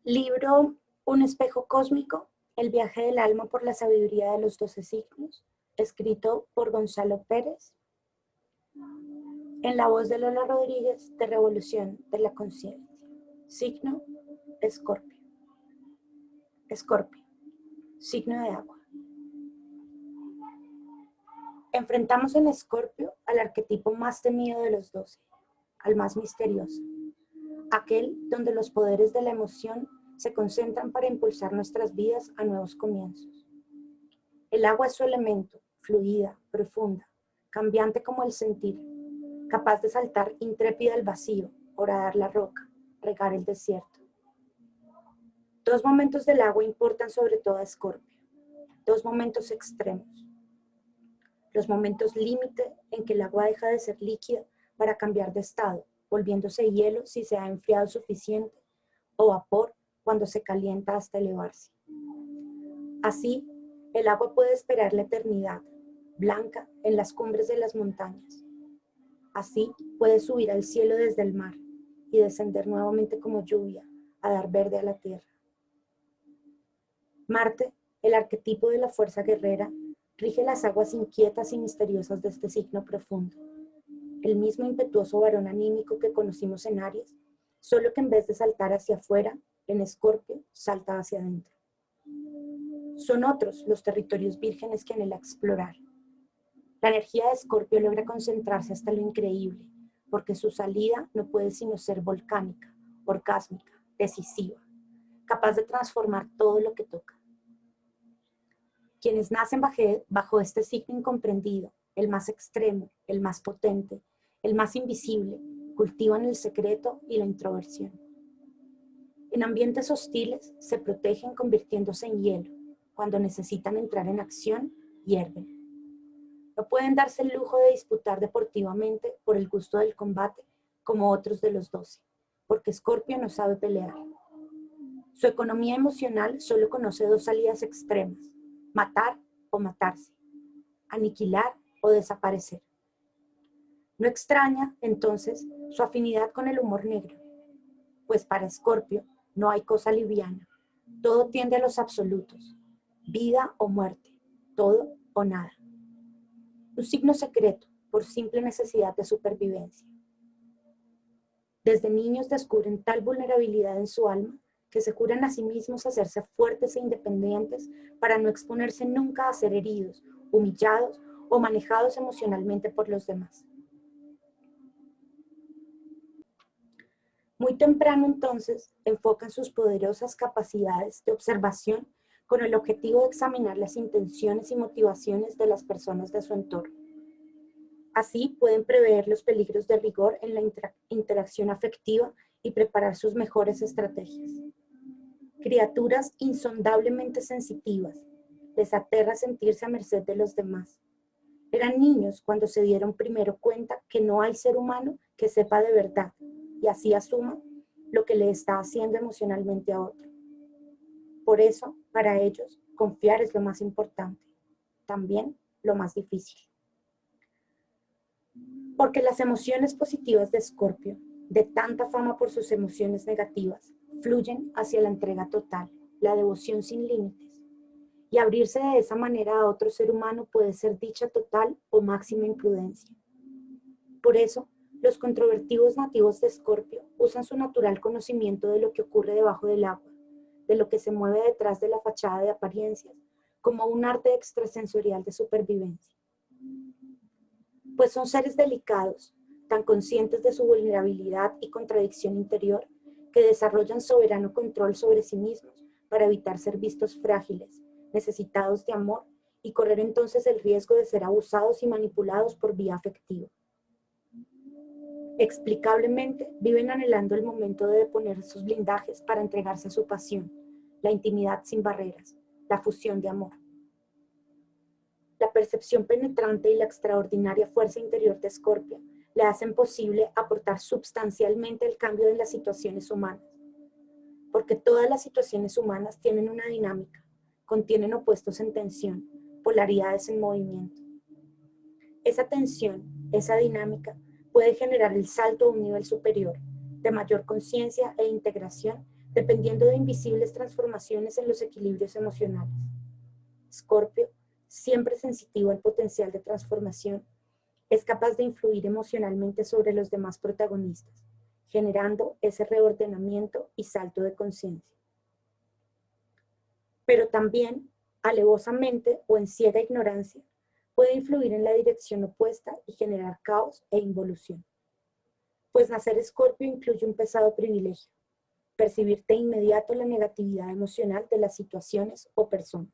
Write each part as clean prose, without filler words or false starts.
Libro Un espejo cósmico, el viaje del alma por la sabiduría de los 12 signos, escrito por Gonzalo Pérez, en la voz de Lola Rodríguez de Revolución de la Conciencia. Signo, Escorpio. Escorpio, signo de agua. Enfrentamos en Escorpio al arquetipo más temido de los 12, al más misterioso, aquel donde los poderes de la emoción se concentran para impulsar nuestras vidas a nuevos comienzos. El agua es su elemento, fluida, profunda, cambiante como el sentir, capaz de saltar intrépida al vacío, horadar la roca, regar el desierto. Dos momentos del agua importan sobre todo a Escorpio, dos momentos extremos. Los momentos límite en que el agua deja de ser líquida para cambiar de estado, volviéndose hielo si se ha enfriado suficiente, o vapor cuando se calienta hasta elevarse. Así, el agua puede esperar la eternidad, blanca en las cumbres de las montañas. Así puede subir al cielo desde el mar y descender nuevamente como lluvia a dar verde a la tierra. Marte, el arquetipo de la fuerza guerrera, rige las aguas inquietas y misteriosas de este signo profundo. El mismo impetuoso varón anímico que conocimos en Aries, solo que en vez de saltar hacia afuera, en Escorpio salta hacia adentro. Son otros los territorios vírgenes que anhela explorar. La energía de Escorpio logra concentrarse hasta lo increíble, porque su salida no puede sino ser volcánica, orgásmica, decisiva, capaz de transformar todo lo que toca. Quienes nacen bajo este signo incomprendido, el más extremo, el más potente, el más invisible, cultivan el secreto y la introversión. En ambientes hostiles se protegen convirtiéndose en hielo. Cuando necesitan entrar en acción, hierven. No pueden darse el lujo de disputar deportivamente por el gusto del combate como otros de los 12, porque Escorpio no sabe pelear. Su economía emocional solo conoce dos salidas extremas: matar o matarse, aniquilar o desaparecer. No extraña, entonces, su afinidad con el humor negro, pues para Escorpio no hay cosa liviana, todo tiende a los absolutos, vida o muerte, todo o nada. Un signo secreto, por simple necesidad de supervivencia. Desde niños descubren tal vulnerabilidad en su alma que se juran a sí mismos a hacerse fuertes e independientes para no exponerse nunca a ser heridos, humillados o manejados emocionalmente por los demás. Muy temprano entonces enfocan sus poderosas capacidades de observación con el objetivo de examinar las intenciones y motivaciones de las personas de su entorno. Así pueden prever los peligros de rigor en la interacción afectiva y preparar sus mejores estrategias. Criaturas insondablemente sensitivas, les aterra sentirse a merced de los demás. Eran niños cuando se dieron primero cuenta que no hay ser humano que sepa de verdad y así asuma lo que le está haciendo emocionalmente a otro. Por eso, para ellos, confiar es lo más importante, también lo más difícil. Porque las emociones positivas de Escorpio, de tanta fama por sus emociones negativas, fluyen hacia la entrega total, la devoción sin límites. Y abrirse de esa manera a otro ser humano puede ser dicha total o máxima imprudencia. Por eso, los controvertidos nativos de Escorpio usan su natural conocimiento de lo que ocurre debajo del agua, de lo que se mueve detrás de la fachada de apariencias, como un arte extrasensorial de supervivencia. Pues son seres delicados, tan conscientes de su vulnerabilidad y contradicción interior, que desarrollan soberano control sobre sí mismos para evitar ser vistos frágiles, necesitados de amor y correr entonces el riesgo de ser abusados y manipulados por vía afectiva. Explicablemente, viven anhelando el momento de deponer sus blindajes para entregarse a su pasión, la intimidad sin barreras, la fusión de amor. La percepción penetrante y la extraordinaria fuerza interior de Escorpio le hacen posible aportar sustancialmente el cambio en las situaciones humanas, porque todas las situaciones humanas tienen una dinámica, contienen opuestos en tensión, polaridades en movimiento. Esa tensión, esa dinámica, puede generar el salto a un nivel superior, de mayor conciencia e integración dependiendo de invisibles transformaciones en los equilibrios emocionales. Escorpio, siempre sensitivo al potencial de transformación, es capaz de influir emocionalmente sobre los demás protagonistas, generando ese reordenamiento y salto de conciencia. Pero también, alevosamente o en ciega ignorancia, puede influir en la dirección opuesta y generar caos e involución. Pues nacer Escorpio incluye un pesado privilegio: percibir de inmediato la negatividad emocional de las situaciones o personas,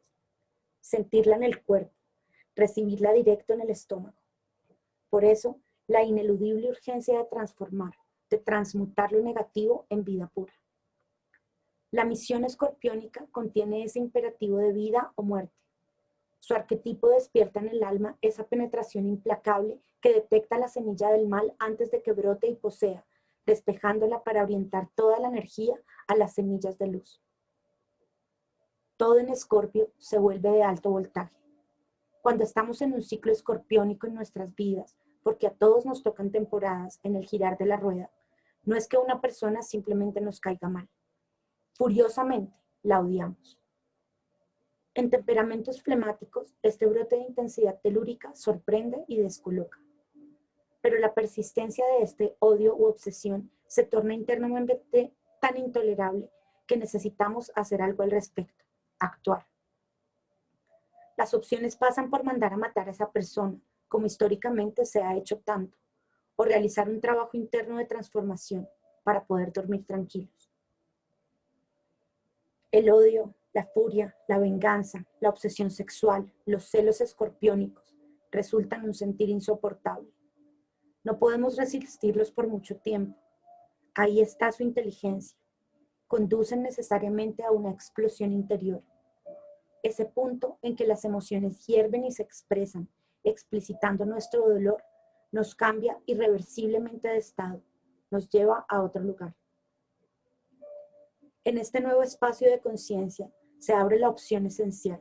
sentirla en el cuerpo, recibirla directo en el estómago. Por eso, la ineludible urgencia de transformar, de transmutar lo negativo en vida pura. La misión escorpiónica contiene ese imperativo de vida o muerte. Su arquetipo despierta en el alma esa penetración implacable que detecta la semilla del mal antes de que brote y posea, despejándola para orientar toda la energía a las semillas de luz. Todo en Escorpio se vuelve de alto voltaje. Cuando estamos en un ciclo escorpiónico en nuestras vidas, porque a todos nos tocan temporadas en el girar de la rueda, no es que una persona simplemente nos caiga mal. Furiosamente la odiamos. En temperamentos flemáticos, este brote de intensidad telúrica sorprende y descoloca. Pero la persistencia de este odio u obsesión se torna internamente tan intolerable que necesitamos hacer algo al respecto, actuar. Las opciones pasan por mandar a matar a esa persona, como históricamente se ha hecho tanto, o realizar un trabajo interno de transformación para poder dormir tranquilos. El odio, la furia, la venganza, la obsesión sexual, los celos escorpiónicos resultan un sentir insoportable. No podemos resistirlos por mucho tiempo. Ahí está su inteligencia. Conducen necesariamente a una explosión interior. Ese punto en que las emociones hierven y se expresan, explicitando nuestro dolor, nos cambia irreversiblemente de estado, nos lleva a otro lugar. En este nuevo espacio de conciencia se abre la opción esencial: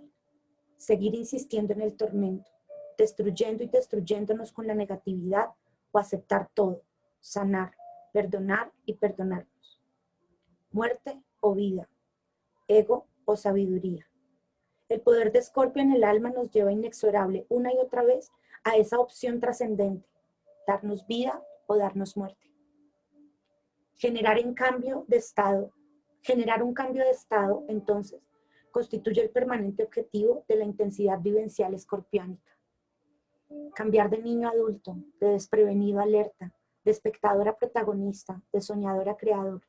seguir insistiendo en el tormento, destruyendo y destruyéndonos con la negatividad, o aceptar todo, sanar, perdonar y perdonarnos. Muerte o vida, ego o sabiduría. El poder de Escorpio en el alma nos lleva inexorable una y otra vez a esa opción trascendente: darnos vida o darnos muerte. Generar un cambio de estado, entonces, constituye el permanente objetivo de la intensidad vivencial escorpiónica. Cambiar de niño a adulto, de desprevenido a alerta, de espectador a protagonista, de soñador a creador.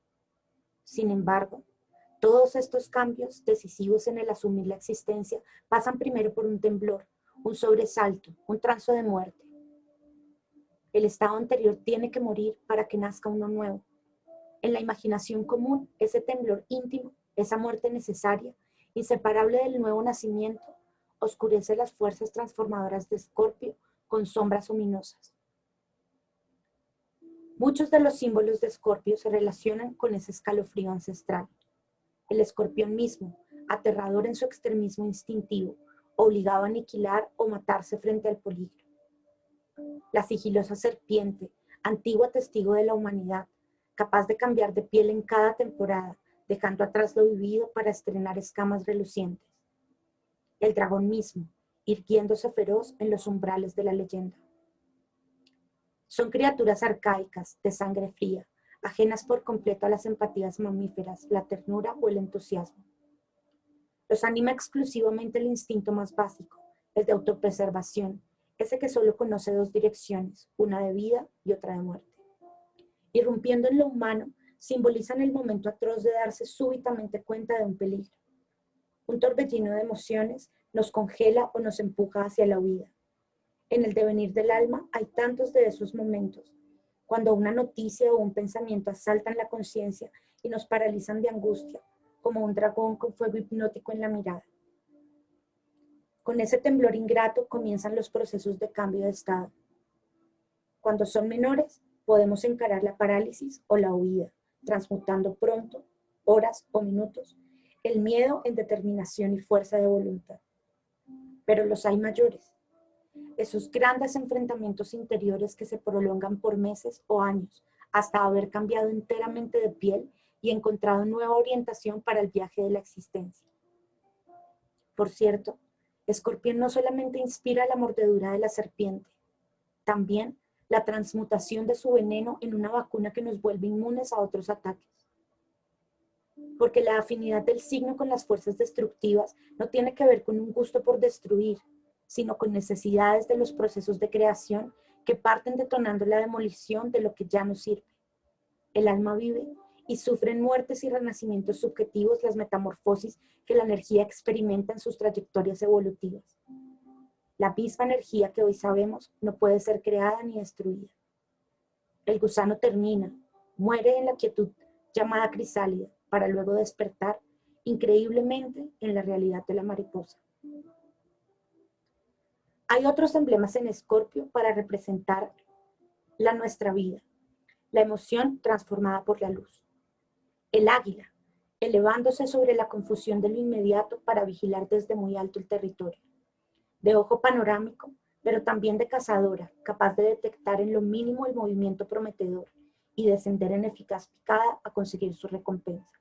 Sin embargo, todos estos cambios decisivos en el asumir la existencia pasan primero por un temblor, un sobresalto, un transo de muerte. El estado anterior tiene que morir para que nazca uno nuevo. En la imaginación común, ese temblor íntimo, esa muerte necesaria, inseparable del nuevo nacimiento, oscurece las fuerzas transformadoras de Escorpio con sombras ominosas. Muchos de los símbolos de Escorpio se relacionan con ese escalofrío ancestral. El escorpión mismo, aterrador en su extremismo instintivo, obligado a aniquilar o matarse frente al peligro. La sigilosa serpiente, antigua testigo de la humanidad, capaz de cambiar de piel en cada temporada, dejando atrás lo vivido para estrenar escamas relucientes. El dragón mismo, irguiéndose feroz en los umbrales de la leyenda. Son criaturas arcaicas, de sangre fría, ajenas por completo a las empatías mamíferas, la ternura o el entusiasmo. Los anima exclusivamente el instinto más básico, el de autopreservación, ese que solo conoce dos direcciones, una de vida y otra de muerte. Irrumpiendo en lo humano, simbolizan el momento atroz de darse súbitamente cuenta de un peligro. Un torbellino de emociones nos congela o nos empuja hacia la huida. En el devenir del alma hay tantos de esos momentos, cuando una noticia o un pensamiento asaltan la conciencia y nos paralizan de angustia, como un dragón con fuego hipnótico en la mirada. Con ese temblor ingrato comienzan los procesos de cambio de estado. Cuando son menores, podemos encarar la parálisis o la huida, transmutando pronto, horas o minutos, el miedo en determinación y fuerza de voluntad. Pero los hay mayores, esos grandes enfrentamientos interiores que se prolongan por meses o años, hasta haber cambiado enteramente de piel y encontrado nueva orientación para el viaje de la existencia. Por cierto, Escorpio no solamente inspira la mordedura de la serpiente, también la transmutación de su veneno en una vacuna que nos vuelve inmunes a otros ataques. Porque la afinidad del signo con las fuerzas destructivas no tiene que ver con un gusto por destruir, sino con necesidades de los procesos de creación que parten detonando la demolición de lo que ya no sirve. El alma vive y sufre en muertes y renacimientos subjetivos las metamorfosis que la energía experimenta en sus trayectorias evolutivas. La misma energía que hoy sabemos no puede ser creada ni destruida. El gusano termina, muere en la quietud llamada crisálida, para luego despertar increíblemente en la realidad de la mariposa. Hay otros emblemas en Escorpio para representar nuestra vida, la emoción transformada por la luz. El águila, elevándose sobre la confusión de lo inmediato para vigilar desde muy alto el territorio. De ojo panorámico, pero también de cazadora, capaz de detectar en lo mínimo el movimiento prometedor y descender en eficaz picada a conseguir su recompensa.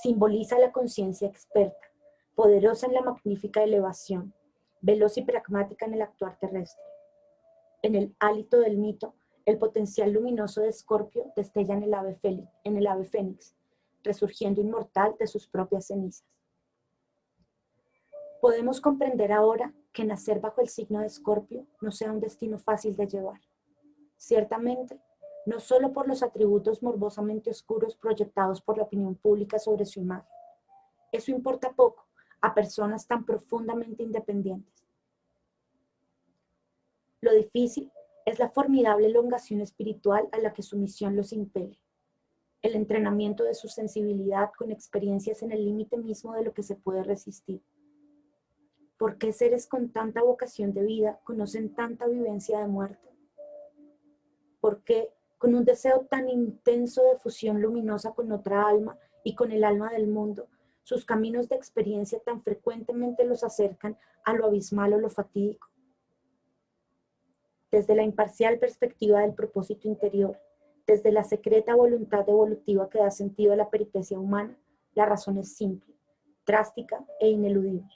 Simboliza la conciencia experta, poderosa en la magnífica elevación, veloz y pragmática en el actuar terrestre. En el hálito del mito, el potencial luminoso de Escorpio destella en el ave fénix, resurgiendo inmortal de sus propias cenizas. Podemos comprender ahora que nacer bajo el signo de Escorpio no sea un destino fácil de llevar. Ciertamente, no solo por los atributos morbosamente oscuros proyectados por la opinión pública sobre su imagen. Eso importa poco a personas tan profundamente independientes. Lo difícil es la formidable elongación espiritual a la que su misión los impele. El entrenamiento de su sensibilidad con experiencias en el límite mismo de lo que se puede resistir. ¿Por qué seres con tanta vocación de vida conocen tanta vivencia de muerte? ¿Por qué, con un deseo tan intenso de fusión luminosa con otra alma y con el alma del mundo, sus caminos de experiencia tan frecuentemente los acercan a lo abismal o lo fatídico? Desde la imparcial perspectiva del propósito interior, desde la secreta voluntad evolutiva que da sentido a la peripecia humana, la razón es simple, drástica e ineludible.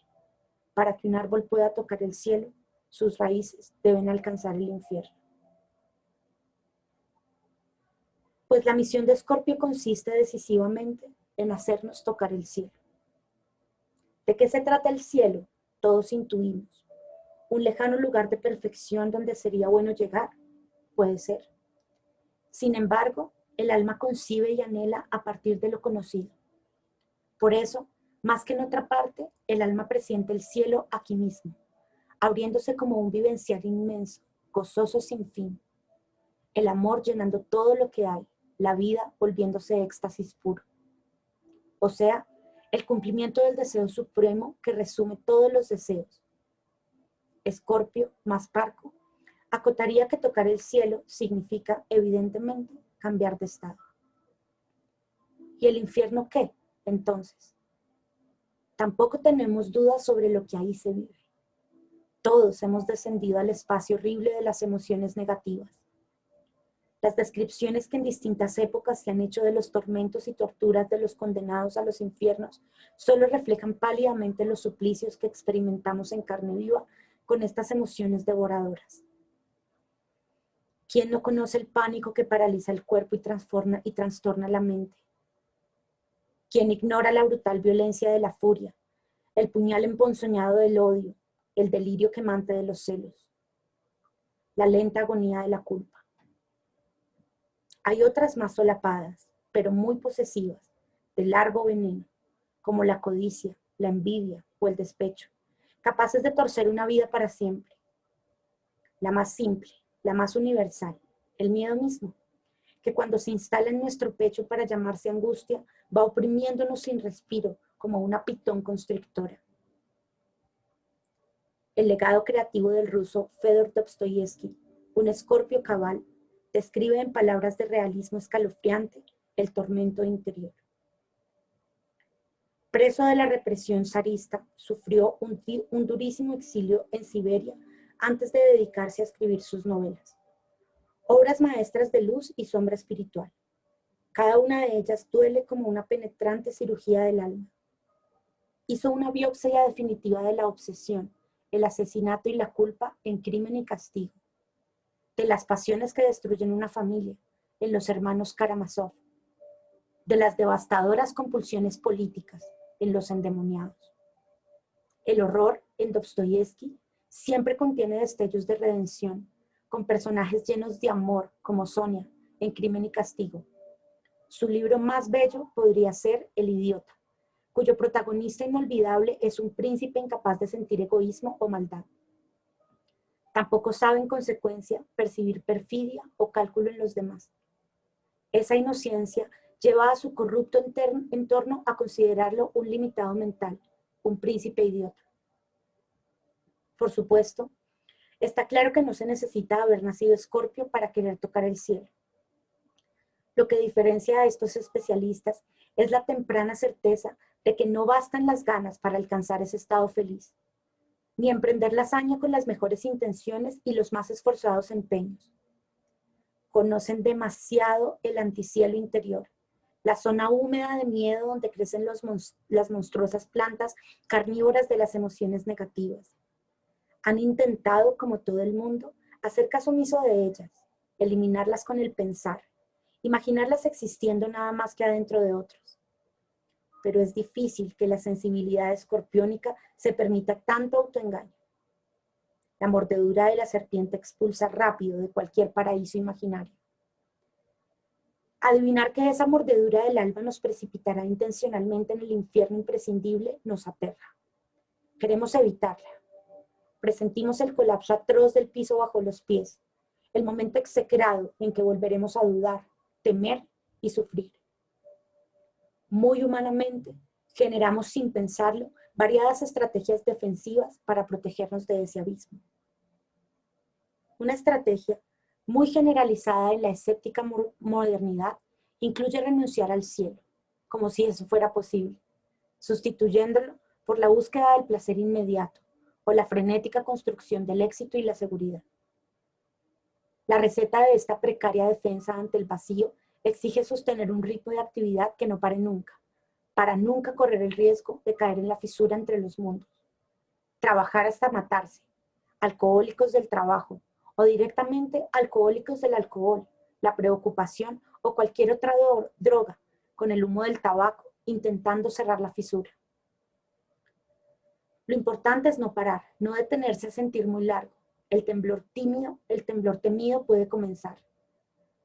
Para que un árbol pueda tocar el cielo, sus raíces deben alcanzar el infierno. Pues la misión de Escorpio consiste decisivamente en hacernos tocar el cielo. ¿De qué se trata el cielo? Todos intuimos. ¿Un lejano lugar de perfección donde sería bueno llegar? Puede ser. Sin embargo, el alma concibe y anhela a partir de lo conocido. Por eso, más que en otra parte, el alma presiente el cielo aquí mismo, abriéndose como un vivenciar inmenso, gozoso sin fin. El amor llenando todo lo que hay, la vida volviéndose éxtasis puro. O sea, el cumplimiento del deseo supremo que resume todos los deseos. Escorpio más parco acotaría que tocar el cielo significa, evidentemente, cambiar de estado. ¿Y el infierno qué, entonces? Tampoco tenemos dudas sobre lo que ahí se vive. Todos hemos descendido al espacio horrible de las emociones negativas. Las descripciones que en distintas épocas se han hecho de los tormentos y torturas de los condenados a los infiernos solo reflejan pálidamente los suplicios que experimentamos en carne viva con estas emociones devoradoras. ¿Quién no conoce el pánico que paraliza el cuerpo y trastorna la mente? ¿Quién ignora la brutal violencia de la furia, el puñal emponzoñado del odio, el delirio quemante de los celos, la lenta agonía de la culpa? Hay otras más solapadas, pero muy posesivas, de largo veneno, como la codicia, la envidia o el despecho, capaces de torcer una vida para siempre. La más simple, la más universal, el miedo mismo, que cuando se instala en nuestro pecho para llamarse angustia, va oprimiéndonos sin respiro, como una pitón constrictora. El legado creativo del ruso Fedor Dostoyevsky, un Escorpio cabal, describe en palabras de realismo escalofriante el tormento interior. Preso de la represión zarista, sufrió un durísimo exilio en Siberia antes de dedicarse a escribir sus novelas, obras maestras de luz y sombra espiritual. Cada una de ellas duele como una penetrante cirugía del alma. Hizo una biopsia definitiva de la obsesión, el asesinato y la culpa en Crimen y Castigo, de las pasiones que destruyen una familia, en Los hermanos Karamazov, de las devastadoras compulsiones políticas, en Los endemoniados. El horror, en Dostoyevsky, siempre contiene destellos de redención, con personajes llenos de amor, como Sonia, en Crimen y Castigo. Su libro más bello podría ser El idiota, cuyo protagonista inolvidable es un príncipe incapaz de sentir egoísmo o maldad. Tampoco sabe, en consecuencia, percibir perfidia o cálculo en los demás. Esa inocencia lleva a su corrupto entorno a considerarlo un limitado mental, un príncipe idiota. Por supuesto, está claro que no se necesita haber nacido Escorpio para querer tocar el cielo. Lo que diferencia a estos especialistas es la temprana certeza de que no bastan las ganas para alcanzar ese estado feliz, ni emprender la hazaña con las mejores intenciones y los más esforzados empeños. Conocen demasiado el anticielo interior, la zona húmeda de miedo donde crecen las monstruosas plantas carnívoras de las emociones negativas. Han intentado, como todo el mundo, hacer caso omiso de ellas, eliminarlas con el pensar, imaginarlas existiendo nada más que adentro de otros. Pero es difícil que la sensibilidad escorpiónica se permita tanto autoengaño. La mordedura de la serpiente expulsa rápido de cualquier paraíso imaginario. Adivinar que esa mordedura del alma nos precipitará intencionalmente en el infierno imprescindible nos aterra. Queremos evitarla. Presentimos el colapso atroz del piso bajo los pies, el momento execrado en que volveremos a dudar, temer y sufrir. Muy humanamente, generamos sin pensarlo variadas estrategias defensivas para protegernos de ese abismo. Una estrategia muy generalizada en la escéptica modernidad incluye renunciar al cielo, como si eso fuera posible, sustituyéndolo por la búsqueda del placer inmediato o la frenética construcción del éxito y la seguridad. La receta de esta precaria defensa ante el vacío exige sostener un ritmo de actividad que no pare nunca, para nunca correr el riesgo de caer en la fisura entre los mundos. Trabajar hasta matarse, alcohólicos del trabajo, o directamente alcohólicos del alcohol, la preocupación o cualquier otra droga, con el humo del tabaco, intentando cerrar la fisura. Lo importante es no parar, no detenerse a sentir muy largo. El temblor temido puede comenzar.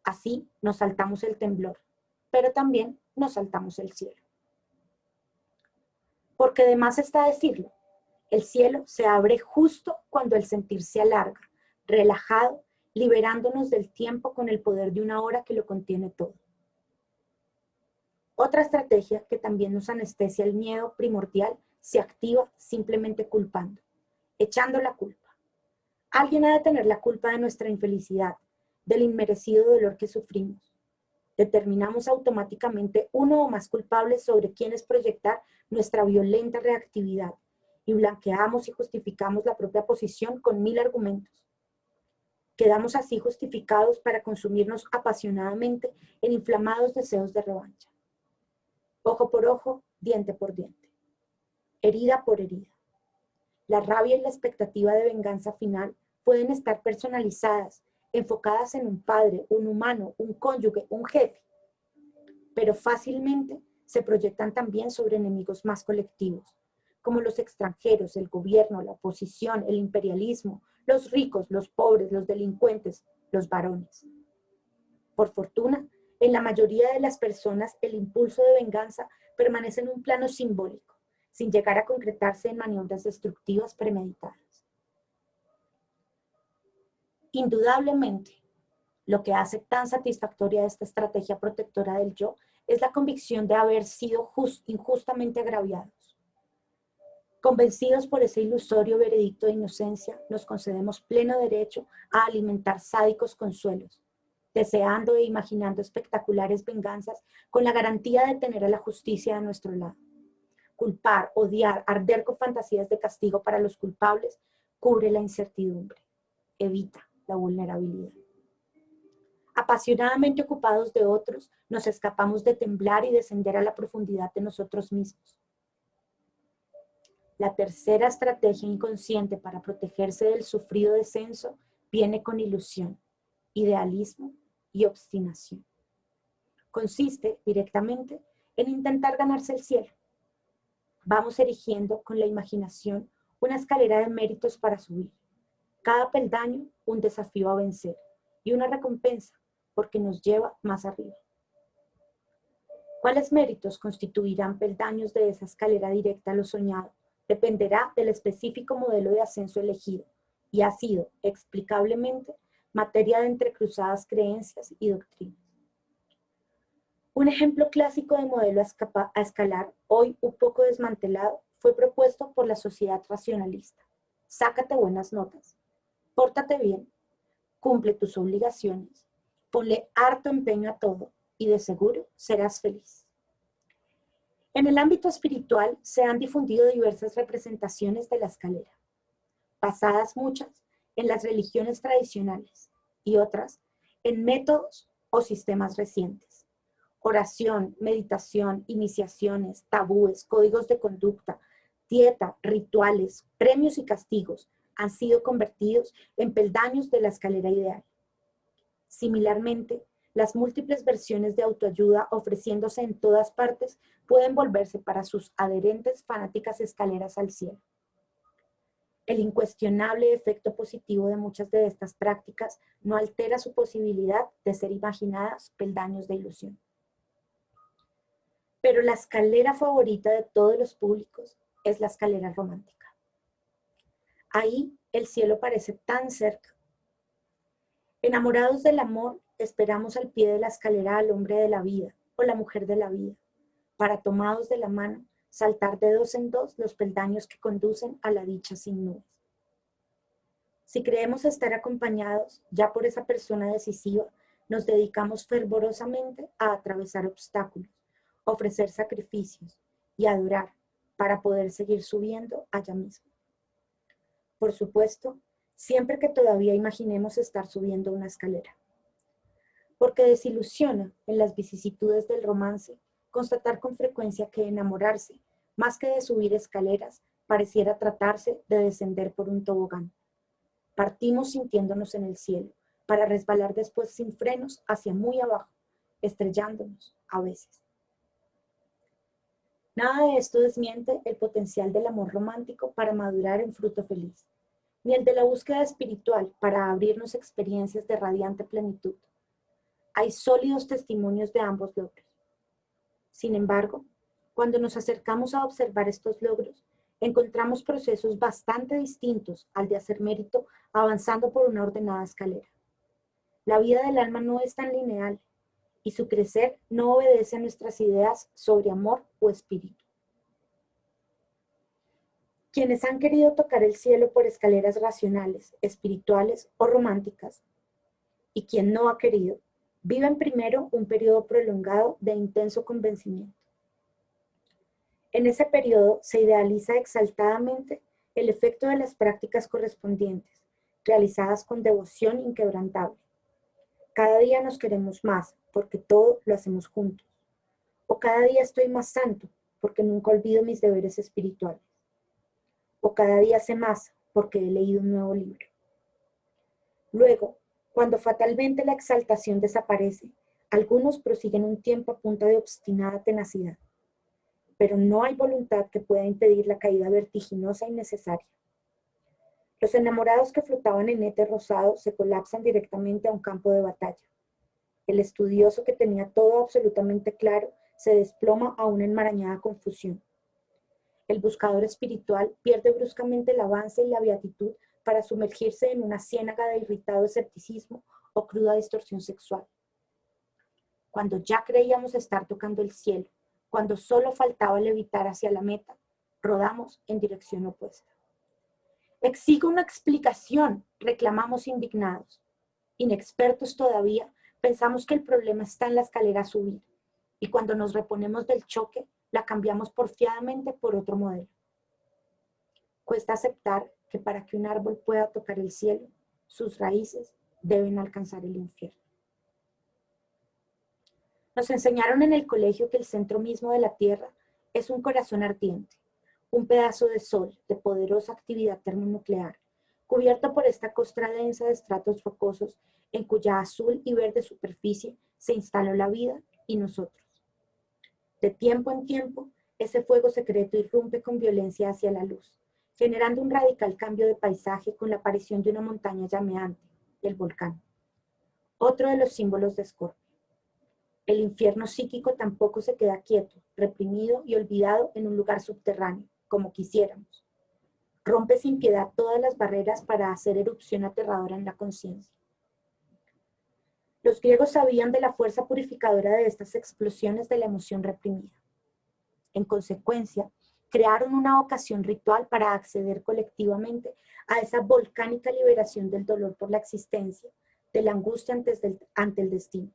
Así nos saltamos el temblor, pero también nos saltamos el cielo. Porque de más está decirlo, el cielo se abre justo cuando el sentir se alarga, relajado, liberándonos del tiempo con el poder de una hora que lo contiene todo. Otra estrategia que también nos anestesia el miedo primordial se activa simplemente culpando, echando la culpa. Alguien ha de tener la culpa de nuestra infelicidad, del inmerecido dolor que sufrimos. Determinamos automáticamente uno o más culpables sobre quienes proyectar nuestra violenta reactividad y blanqueamos y justificamos la propia posición con 1000 argumentos. Quedamos así justificados para consumirnos apasionadamente en inflamados deseos de revancha. Ojo por ojo, diente por diente. Herida por herida. La rabia y la expectativa de venganza final pueden estar personalizadas, enfocadas en un padre, un humano, un cónyuge, un jefe, pero fácilmente se proyectan también sobre enemigos más colectivos, como los extranjeros, el gobierno, la oposición, el imperialismo, los ricos, los pobres, los delincuentes, los varones. Por fortuna, en la mayoría de las personas el impulso de venganza permanece en un plano simbólico, sin llegar a concretarse en maniobras destructivas premeditadas. Indudablemente, lo que hace tan satisfactoria esta estrategia protectora del yo es la convicción de haber sido injustamente agraviados. Convencidos por ese ilusorio veredicto de inocencia, nos concedemos pleno derecho a alimentar sádicos consuelos, deseando e imaginando espectaculares venganzas con la garantía de tener a la justicia a nuestro lado. Culpar, odiar, arder con fantasías de castigo para los culpables, cubre la incertidumbre, evita la vulnerabilidad. Apasionadamente ocupados de otros, nos escapamos de temblar y descender a la profundidad de nosotros mismos. La tercera estrategia inconsciente para protegerse del sufrido descenso viene con ilusión, idealismo y obstinación. Consiste directamente en intentar ganarse el cielo. Vamos erigiendo con la imaginación una escalera de méritos para subir. Cada peldaño un desafío a vencer y una recompensa porque nos lleva más arriba. ¿Cuáles méritos constituirán peldaños de esa escalera directa a lo soñado? Dependerá del específico modelo de ascenso elegido y ha sido, explicablemente, materia de entrecruzadas creencias y doctrinas. Un ejemplo clásico de modelo a escalar, hoy un poco desmantelado, fue propuesto por la sociedad racionalista. Sácate buenas notas, pórtate bien, cumple tus obligaciones, ponle harto empeño a todo y de seguro serás feliz. En el ámbito espiritual se han difundido diversas representaciones de la escalera, basadas muchas en las religiones tradicionales y otras en métodos o sistemas recientes. Oración, meditación, iniciaciones, tabúes, códigos de conducta, dieta, rituales, premios y castigos han sido convertidos en peldaños de la escalera ideal. Similarmente, las múltiples versiones de autoayuda ofreciéndose en todas partes pueden volverse para sus adherentes fanáticas escaleras al cielo. El incuestionable efecto positivo de muchas de estas prácticas no altera su posibilidad de ser imaginadas peldaños de ilusión. Pero la escalera favorita de todos los públicos es la escalera romántica. Ahí el cielo parece tan cerca. Enamorados del amor, esperamos al pie de la escalera al hombre de la vida o la mujer de la vida, para tomados de la mano, saltar de dos en dos los peldaños que conducen a la dicha sin nubes. Si creemos estar acompañados ya por esa persona decisiva, nos dedicamos fervorosamente a atravesar obstáculos, ofrecer sacrificios y adorar para poder seguir subiendo allá mismo. Por supuesto, siempre que todavía imaginemos estar subiendo una escalera. Porque desilusiona en las vicisitudes del romance constatar con frecuencia que enamorarse, más que de subir escaleras, pareciera tratarse de descender por un tobogán. Partimos sintiéndonos en el cielo, para resbalar después sin frenos hacia muy abajo, estrellándonos a veces. Nada de esto desmiente el potencial del amor romántico para madurar en fruto feliz, ni el de la búsqueda espiritual para abrirnos experiencias de radiante plenitud. Hay sólidos testimonios de ambos logros. Sin embargo, cuando nos acercamos a observar estos logros, encontramos procesos bastante distintos al de hacer mérito avanzando por una ordenada escalera. La vida del alma no es tan lineal y su crecer no obedece a nuestras ideas sobre amor o espíritu. Quienes han querido tocar el cielo por escaleras racionales, espirituales o románticas, y quien no ha querido, viven primero un periodo prolongado de intenso convencimiento. En ese periodo se idealiza exaltadamente el efecto de las prácticas correspondientes, realizadas con devoción inquebrantable. Cada día nos queremos más, porque todo lo hacemos juntos. O cada día estoy más santo, porque nunca olvido mis deberes espirituales. O cada día sé más, porque he leído un nuevo libro. Luego, cuando fatalmente la exaltación desaparece, algunos prosiguen un tiempo a punta de obstinada tenacidad. Pero no hay voluntad que pueda impedir la caída vertiginosa y necesaria. Los enamorados que flotaban en éter rosado se colapsan directamente a un campo de batalla. El estudioso que tenía todo absolutamente claro se desploma a una enmarañada confusión. El buscador espiritual pierde bruscamente el avance y la beatitud para sumergirse en una ciénaga de irritado escepticismo o cruda distorsión sexual. Cuando ya creíamos estar tocando el cielo, cuando solo faltaba levitar hacia la meta, rodamos en dirección opuesta. Exijo una explicación, reclamamos indignados. Inexpertos todavía, pensamos que el problema está en la escalera a subir, y cuando nos reponemos del choque, la cambiamos porfiadamente por otro modelo. Cuesta aceptar que para que un árbol pueda tocar el cielo, sus raíces deben alcanzar el infierno. Nos enseñaron en el colegio que el centro mismo de la Tierra es un corazón ardiente, un pedazo de sol de poderosa actividad termonuclear, cubierto por esta costra densa de estratos rocosos en cuya azul y verde superficie se instaló la vida y nosotros. De tiempo en tiempo, ese fuego secreto irrumpe con violencia hacia la luz, generando un radical cambio de paisaje con la aparición de una montaña llameante, el volcán. Otro de los símbolos de Scorpio. El infierno psíquico tampoco se queda quieto, reprimido y olvidado en un lugar subterráneo, como quisiéramos. Rompe sin piedad todas las barreras para hacer erupción aterradora en la conciencia. Los griegos sabían de la fuerza purificadora de estas explosiones de la emoción reprimida. En consecuencia, crearon una ocasión ritual para acceder colectivamente a esa volcánica liberación del dolor por la existencia, de la angustia ante el destino.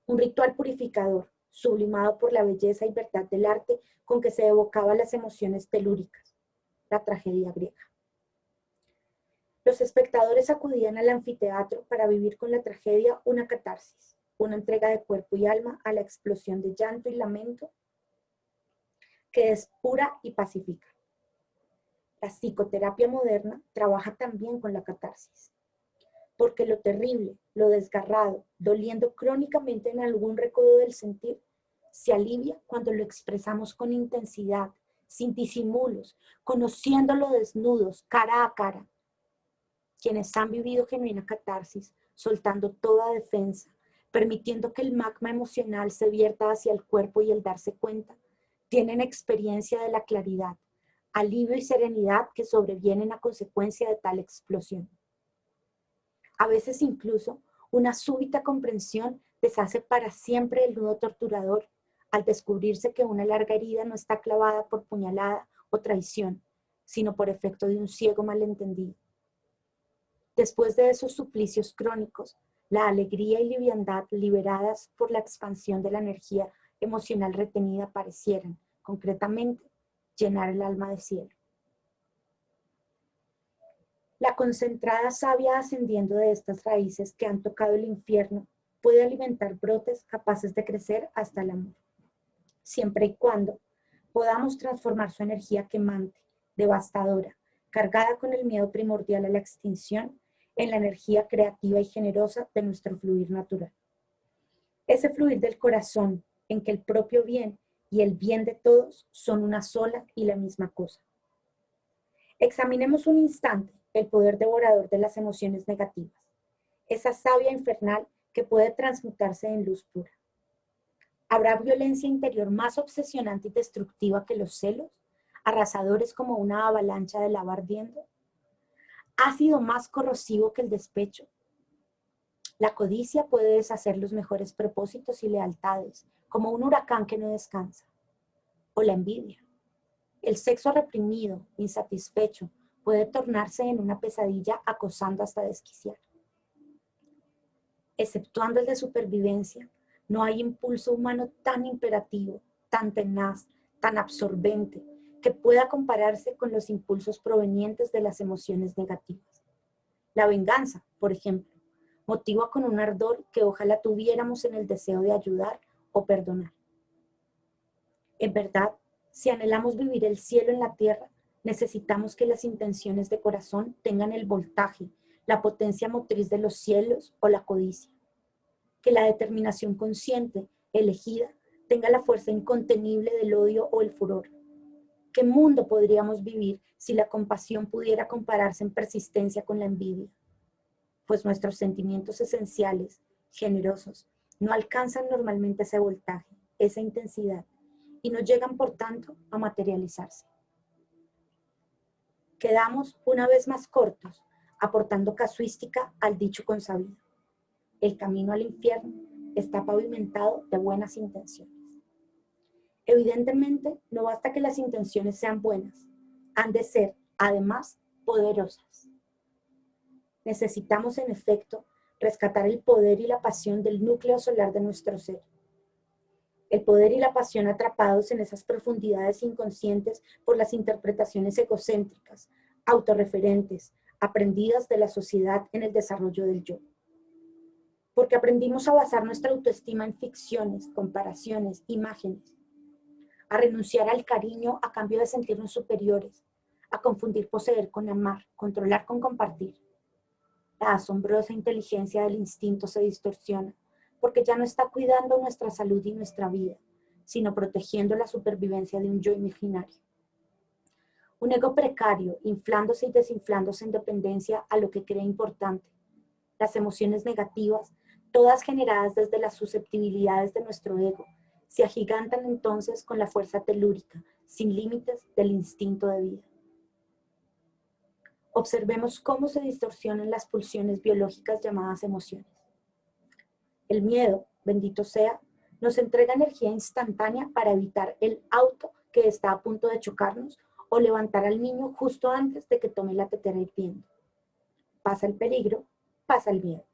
Un ritual purificador, sublimado por la belleza y verdad del arte con que se evocaba las emociones telúricas, la tragedia griega. Los espectadores acudían al anfiteatro para vivir con la tragedia una catarsis, una entrega de cuerpo y alma a la explosión de llanto y lamento que es pura y pacífica. La psicoterapia moderna trabaja también con la catarsis, porque lo terrible, lo desgarrado, doliendo crónicamente en algún recodo del sentir, se alivia cuando lo expresamos con intensidad, sin disimulos, conociéndolo desnudos, cara a cara. Quienes han vivido genuina catarsis, soltando toda defensa, permitiendo que el magma emocional se vierta hacia el cuerpo y el darse cuenta, tienen experiencia de la claridad, alivio y serenidad que sobrevienen a consecuencia de tal explosión. A veces incluso una súbita comprensión deshace para siempre el nudo torturador al descubrirse que una larga herida no está clavada por puñalada o traición, sino por efecto de un ciego malentendido. Después de esos suplicios crónicos, la alegría y liviandad liberadas por la expansión de la energía emocional retenida parecieran, concretamente, llenar el alma de cielo. La concentrada savia ascendiendo de estas raíces que han tocado el infierno puede alimentar brotes capaces de crecer hasta el amor, siempre y cuando podamos transformar su energía quemante, devastadora, cargada con el miedo primordial a la extinción, en la energía creativa y generosa de nuestro fluir natural. Ese fluir del corazón en que el propio bien y el bien de todos son una sola y la misma cosa. Examinemos un instante el poder devorador de las emociones negativas, esa savia infernal que puede transmutarse en luz pura. ¿Habrá violencia interior más obsesionante y destructiva que los celos, arrasadores como una avalancha de lava ardiendo? ¿Ácido más corrosivo que el despecho? La codicia puede deshacer los mejores propósitos y lealtades, como un huracán que no descansa. O la envidia. El sexo reprimido, insatisfecho, puede tornarse en una pesadilla acosando hasta desquiciar. Exceptuando el de supervivencia, no hay impulso humano tan imperativo, tan tenaz, tan absorbente, que pueda compararse con los impulsos provenientes de las emociones negativas. La venganza, por ejemplo, motiva con un ardor que ojalá tuviéramos en el deseo de ayudar o perdonar. En verdad, si anhelamos vivir el cielo en la tierra, necesitamos que las intenciones de corazón tengan el voltaje, la potencia motriz de los cielos o la codicia. Que la determinación consciente, elegida, tenga la fuerza incontenible del odio o el furor. ¿Qué mundo podríamos vivir si la compasión pudiera compararse en persistencia con la envidia? Pues nuestros sentimientos esenciales, generosos, no alcanzan normalmente ese voltaje, esa intensidad, y no llegan, por tanto, a materializarse. Quedamos una vez más cortos, aportando casuística al dicho consabido. El camino al infierno está pavimentado de buenas intenciones. Evidentemente, no basta que las intenciones sean buenas, han de ser, además, poderosas. Necesitamos, en efecto, rescatar el poder y la pasión del núcleo solar de nuestro ser. El poder y la pasión atrapados en esas profundidades inconscientes por las interpretaciones egocéntricas, autorreferentes, aprendidas de la sociedad en el desarrollo del yo. porque aprendimos a basar nuestra autoestima en ficciones, comparaciones, imágenes, a renunciar al cariño a cambio de sentirnos superiores, a confundir poseer con amar, controlar con compartir. La asombrosa inteligencia del instinto se distorsiona, porque ya no está cuidando nuestra salud y nuestra vida, sino protegiendo la supervivencia de un yo imaginario. Un ego precario, inflándose y desinflándose en dependencia a lo que cree importante. Las emociones negativas, todas generadas desde las susceptibilidades de nuestro ego, se agigantan entonces con la fuerza telúrica, sin límites del instinto de vida. Observemos cómo se distorsionan las pulsiones biológicas llamadas emociones. El miedo, bendito sea, nos entrega energía instantánea para evitar el auto que está a punto de chocarnos o levantar al niño justo antes de que tome la tetera hirviendo. Pasa el peligro, pasa el miedo.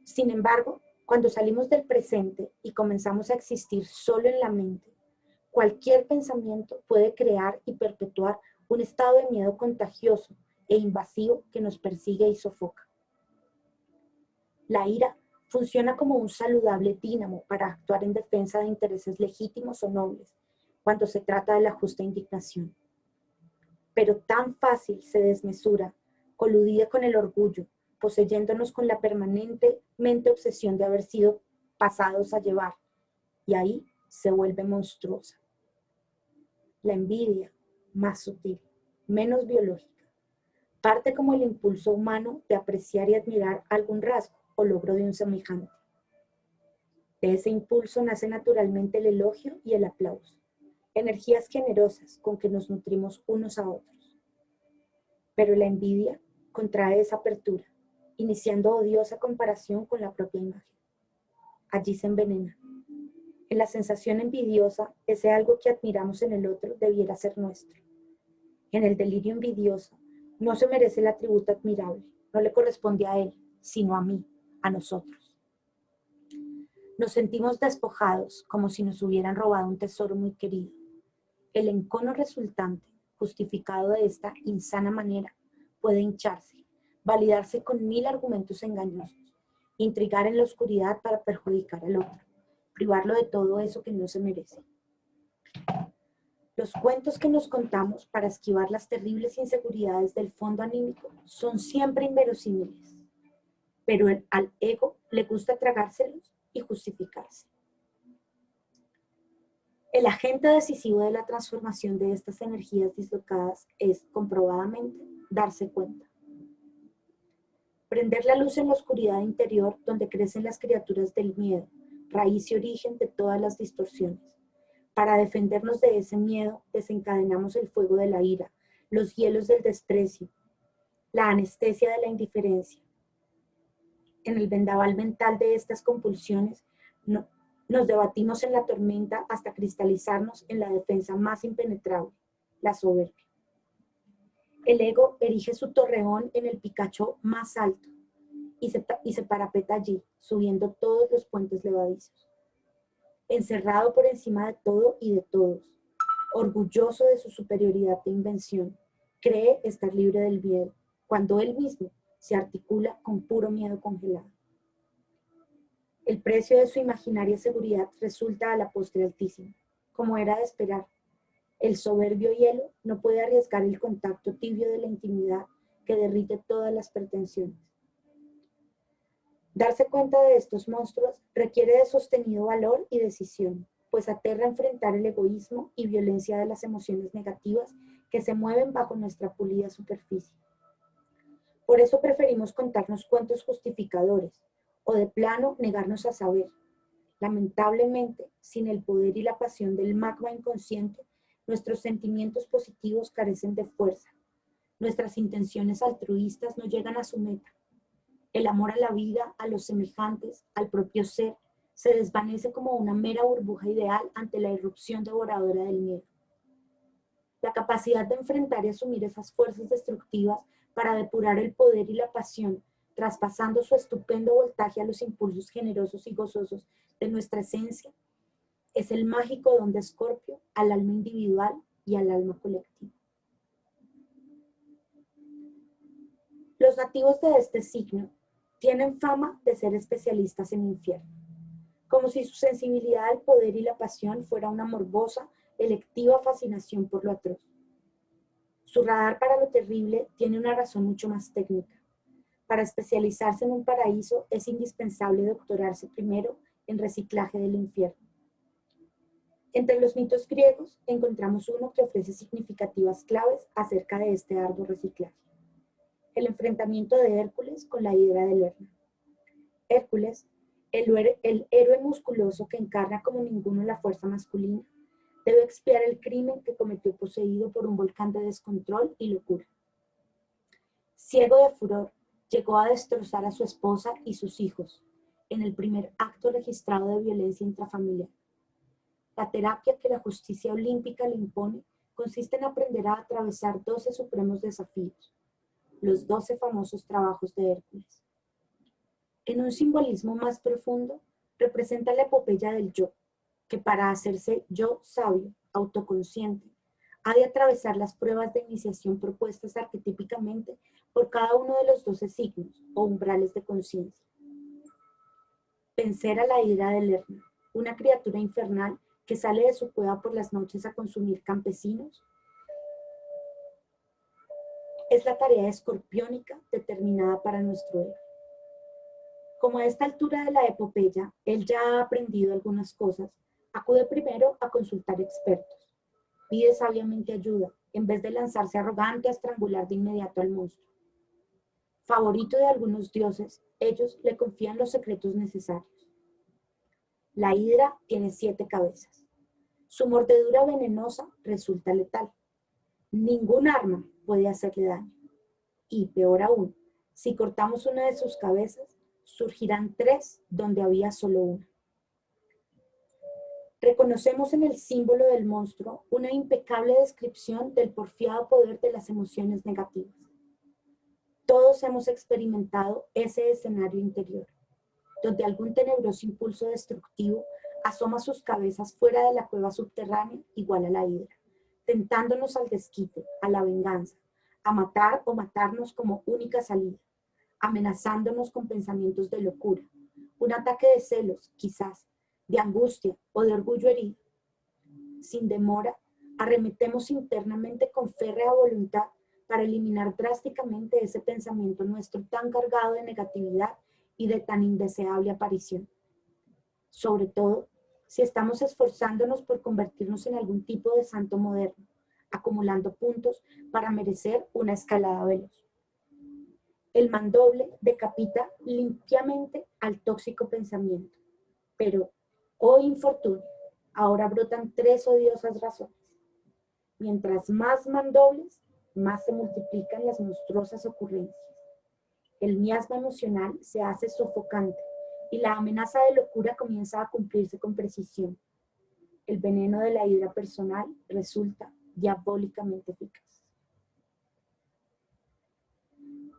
Sin embargo, cuando salimos del presente y comenzamos a existir solo en la mente, cualquier pensamiento puede crear y perpetuar un estado de miedo contagioso e invasivo que nos persigue y sofoca. La ira funciona como un saludable dínamo para actuar en defensa de intereses legítimos o nobles, cuando se trata de la justa indignación. Pero tan fácil se desmesura, coludida con el orgullo, poseyéndonos con la permanentemente obsesión de haber sido pasados a llevar, y ahí se vuelve monstruosa. La envidia, más sutil, menos biológica, parte como el impulso humano de apreciar y admirar algún rasgo o logro de un semejante. De ese impulso nace naturalmente el elogio y el aplauso, energías generosas con que nos nutrimos unos a otros. Pero la envidia contrae esa apertura, iniciando odiosa comparación con la propia imagen. Allí se envenena. En la sensación envidiosa, ese algo que admiramos en el otro debiera ser nuestro. En el delirio envidioso, no se merece el atributo admirable, no le corresponde a él, sino a mí, a nosotros. Nos sentimos despojados, como si nos hubieran robado un tesoro muy querido. El encono resultante, justificado de esta insana manera, puede hincharse, validarse con 1000 argumentos engañosos, intrigar en la oscuridad para perjudicar al otro, privarlo de todo eso que no se merece. Los cuentos que nos contamos para esquivar las terribles inseguridades del fondo anímico son siempre inverosímiles, pero al ego le gusta tragárselos y justificarse. El agente decisivo de la transformación de estas energías dislocadas es, comprobadamente, darse cuenta. Prender la luz en la oscuridad interior donde crecen las criaturas del miedo, raíz y origen de todas las distorsiones. Para defendernos de ese miedo, desencadenamos el fuego de la ira, los hielos del desprecio, la anestesia de la indiferencia. En el vendaval mental de estas compulsiones, nos debatimos en la tormenta hasta cristalizarnos en la defensa más impenetrable, la soberbia. El ego erige su torreón en el picacho más alto y se parapeta allí, subiendo todos los puentes levadizos. Encerrado por encima de todo y de todos, orgulloso de su superioridad de invención, cree estar libre del miedo, cuando él mismo se articula con puro miedo congelado. El precio de su imaginaria seguridad resulta a la postre altísimo, como era de esperar. El soberbio hielo no puede arriesgar el contacto tibio de la intimidad que derrite todas las pretensiones. Darse cuenta de estos monstruos requiere de sostenido valor y decisión, pues aterra enfrentar el egoísmo y violencia de las emociones negativas que se mueven bajo nuestra pulida superficie. Por eso preferimos contarnos cuentos justificadores, o de plano negarnos a saber. Lamentablemente, sin el poder y la pasión del magma inconsciente, nuestros sentimientos positivos carecen de fuerza. Nuestras intenciones altruistas no llegan a su meta. El amor a la vida, a los semejantes, al propio ser, se desvanece como una mera burbuja ideal ante la irrupción devoradora del miedo. La capacidad de enfrentar y asumir esas fuerzas destructivas para depurar el poder y la pasión, traspasando su estupendo voltaje a los impulsos generosos y gozosos de nuestra esencia, es el mágico don de Escorpio al alma individual y al alma colectiva. Los nativos de este signo Tienen fama de ser especialistas en infierno, como si su sensibilidad al poder y la pasión fuera una morbosa, electiva fascinación por lo atroz. Su radar para lo terrible tiene una razón mucho más técnica. Para especializarse en un paraíso es indispensable doctorarse primero en reciclaje del infierno. Entre los mitos griegos encontramos uno que ofrece significativas claves acerca de este arduo reciclaje. El enfrentamiento de Hércules con la hidra de Lerna. Hércules, el héroe musculoso que encarna como ninguno la fuerza masculina, debe expiar el crimen que cometió poseído por un volcán de descontrol y locura. Ciego de furor, llegó a destrozar a su esposa y sus hijos en el primer acto registrado de violencia intrafamiliar. La terapia que la justicia olímpica le impone consiste en aprender a atravesar 12 supremos desafíos, los 12 famosos trabajos de Hércules. En un simbolismo más profundo, representa la epopeya del yo, que para hacerse yo sabio, autoconsciente, ha de atravesar las pruebas de iniciación propuestas arquetípicamente por cada uno de los 12 signos o umbrales de conciencia. Vencer a la hidra de Lerna, una criatura infernal que sale de su cueva por las noches a consumir campesinos, es la tarea escorpiónica determinada para nuestro héroe. Como a esta altura de la epopeya, él ya ha aprendido algunas cosas, acude primero a consultar expertos. Pide sabiamente ayuda, en vez de lanzarse arrogante a estrangular de inmediato al monstruo. Favorito de algunos dioses, ellos le confían los secretos necesarios. La hidra tiene 7 cabezas. Su mordedura venenosa resulta letal. Ningún arma puede hacerle daño. Y peor aún, si cortamos una de sus cabezas, surgirán 3 donde había solo una. Reconocemos en el símbolo del monstruo una impecable descripción del porfiado poder de las emociones negativas. Todos hemos experimentado ese escenario interior, donde algún tenebroso impulso destructivo asoma sus cabezas fuera de la cueva subterránea igual a la hidra, tentándonos al desquite, a la venganza, a matar o matarnos como única salida, amenazándonos con pensamientos de locura, un ataque de celos, quizás, de angustia o de orgullo herido. Sin demora, arremetemos internamente con férrea voluntad para eliminar drásticamente ese pensamiento nuestro tan cargado de negatividad y de tan indeseable aparición. Sobre todo, si estamos esforzándonos por convertirnos en algún tipo de santo moderno, acumulando puntos para merecer una escalada veloz. El mandoble decapita limpiamente al tóxico pensamiento, pero, oh infortunio, ahora brotan 3 odiosas razones. Mientras más mandobles, más se multiplican las monstruosas ocurrencias. El miasma emocional se hace sofocante y la amenaza de locura comienza a cumplirse con precisión. El veneno de la hidra personal resulta diabólicamente eficaz.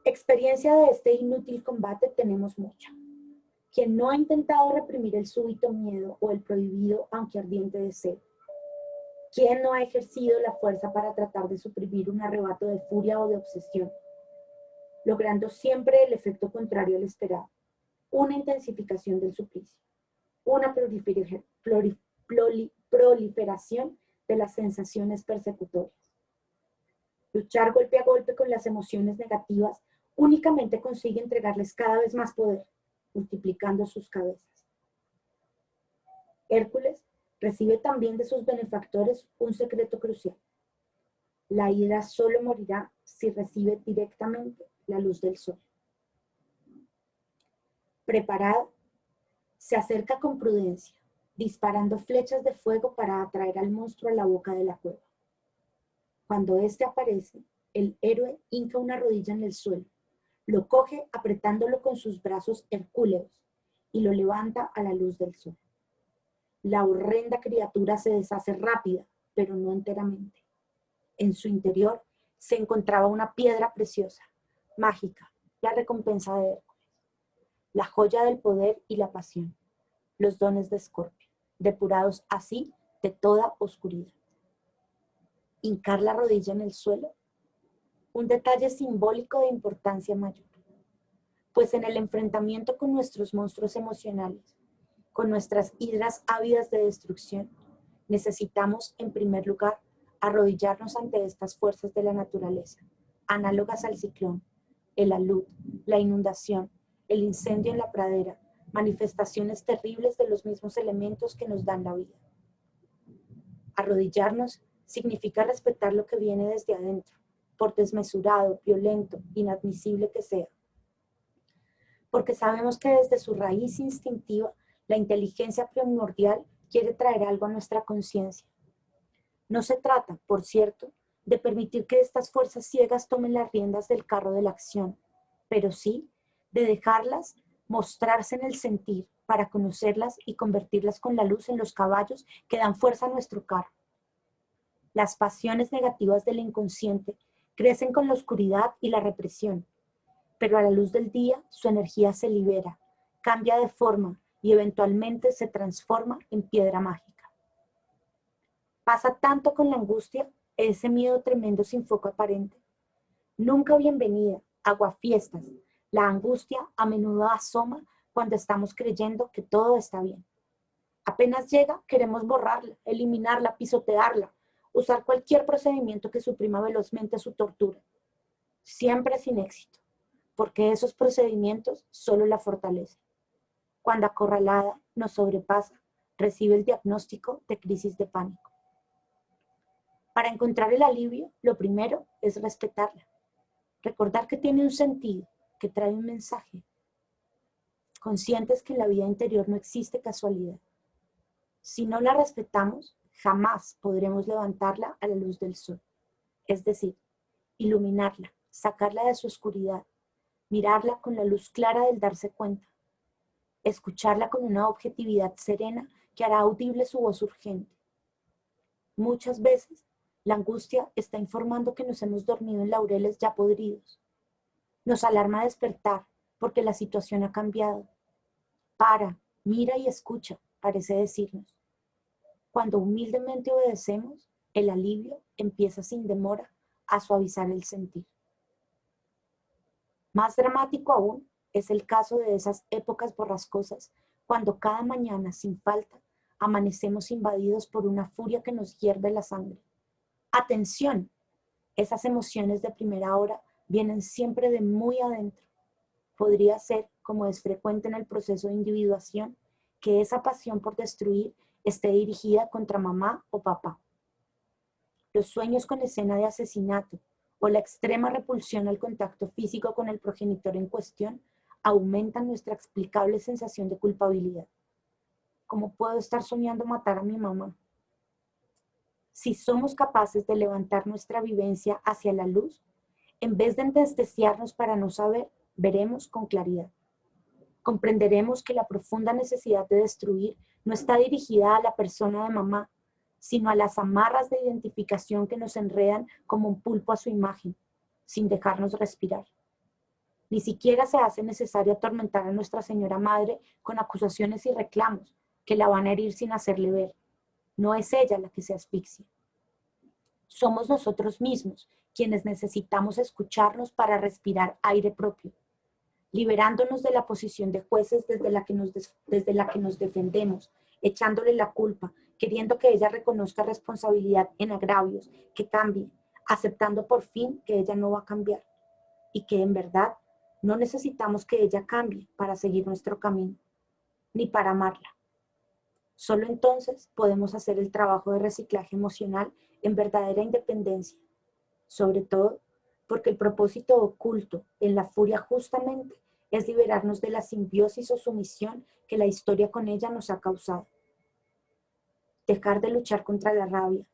Experiencia de este inútil combate tenemos mucha. Quien no ha intentado reprimir el súbito miedo o el prohibido aunque ardiente deseo. ¿Quién no ha ejercido la fuerza para tratar de suprimir un arrebato de furia o de obsesión, logrando siempre el efecto contrario al esperado? Una intensificación del suplicio, una proliferación de las sensaciones persecutorias. Luchar golpe a golpe con las emociones negativas únicamente consigue entregarles cada vez más poder, multiplicando sus cabezas. Hércules recibe también de sus benefactores un secreto crucial. La hidra solo morirá si recibe directamente la luz del sol. Preparado, se acerca con prudencia, disparando flechas de fuego para atraer al monstruo a la boca de la cueva. Cuando éste aparece, el héroe hinca una rodilla en el suelo, lo coge apretándolo con sus brazos hercúleos y lo levanta a la luz del sol. La horrenda criatura se deshace rápida, pero no enteramente. En su interior se encontraba una piedra preciosa, mágica, la recompensa de Hércules, la joya del poder y la pasión, los dones de Escorpio, depurados así de toda oscuridad. Hincar la rodilla en el suelo, un detalle simbólico de importancia mayor. Pues en el enfrentamiento con nuestros monstruos emocionales, con nuestras hidras ávidas de destrucción, necesitamos, en primer lugar, arrodillarnos ante estas fuerzas de la naturaleza, análogas al ciclón, el alud, la inundación, el incendio en la pradera, manifestaciones terribles de los mismos elementos que nos dan la vida. Arrodillarnos significa respetar lo que viene desde adentro, por desmesurado, violento, inadmisible que sea. Porque sabemos que desde su raíz instintiva, la inteligencia primordial quiere traer algo a nuestra conciencia. No se trata, por cierto, de permitir que estas fuerzas ciegas tomen las riendas del carro de la acción, pero sí de dejarlas mostrarse en el sentir para conocerlas y convertirlas con la luz en los caballos que dan fuerza a nuestro carro. Las pasiones negativas del inconsciente crecen con la oscuridad y la represión, pero a la luz del día su energía se libera, cambia de forma y eventualmente se transforma en piedra mágica. Pasa tanto con la angustia, ese miedo tremendo sin foco aparente. Nunca bienvenida, aguafiestas, la angustia a menudo asoma cuando estamos creyendo que todo está bien. Apenas llega, queremos borrarla, eliminarla, pisotearla, usar cualquier procedimiento que suprima velozmente su tortura. Siempre sin éxito, porque esos procedimientos solo la fortalecen. Cuando acorralada nos sobrepasa, recibe el diagnóstico de crisis de pánico. Para encontrar el alivio, lo primero es respetarla. Recordar que tiene un sentido, que trae un mensaje. Conscientes que en la vida interior no existe casualidad. Si no la respetamos, jamás podremos levantarla a la luz del sol. Es decir, iluminarla, sacarla de su oscuridad, mirarla con la luz clara del darse cuenta, escucharla con una objetividad serena que hará audible su voz urgente. Muchas veces, la angustia está informando que nos hemos dormido en laureles ya podridos. Nos alarma despertar porque la situación ha cambiado. Para, mira y escucha, parece decirnos. Cuando humildemente obedecemos, el alivio empieza sin demora a suavizar el sentir. Más dramático aún es el caso de esas épocas borrascosas, cuando cada mañana, sin falta, amanecemos invadidos por una furia que nos hierve la sangre. ¡Atención! Esas emociones de primera hora vienen siempre de muy adentro. Podría ser, como es frecuente en el proceso de individuación, que esa pasión por destruir esté dirigida contra mamá o papá. Los sueños con escena de asesinato o la extrema repulsión al contacto físico con el progenitor en cuestión aumentan nuestra explicable sensación de culpabilidad. ¿Cómo puedo estar soñando matar a mi mamá? Si somos capaces de levantar nuestra vivencia hacia la luz, en vez de anestesiarnos para no saber, veremos con claridad. Comprenderemos que la profunda necesidad de destruir no está dirigida a la persona de mamá, sino a las amarras de identificación que nos enredan como un pulpo a su imagen, sin dejarnos respirar. Ni siquiera se hace necesario atormentar a Nuestra Señora Madre con acusaciones y reclamos que la van a herir sin hacerle ver. No es ella la que se asfixia. Somos nosotros mismos quienes necesitamos escucharnos para respirar aire propio, liberándonos de la posición de jueces desde la que nos defendemos, echándole la culpa, queriendo que ella reconozca responsabilidad en agravios, que cambie, aceptando por fin que ella no va a cambiar y que en verdad no necesitamos que ella cambie para seguir nuestro camino, ni para amarla. Solo entonces podemos hacer el trabajo de reciclaje emocional en verdadera independencia, sobre todo porque el propósito oculto en la furia justamente es liberarnos de la simbiosis o sumisión que la historia con ella nos ha causado. Dejar de luchar contra la rabia,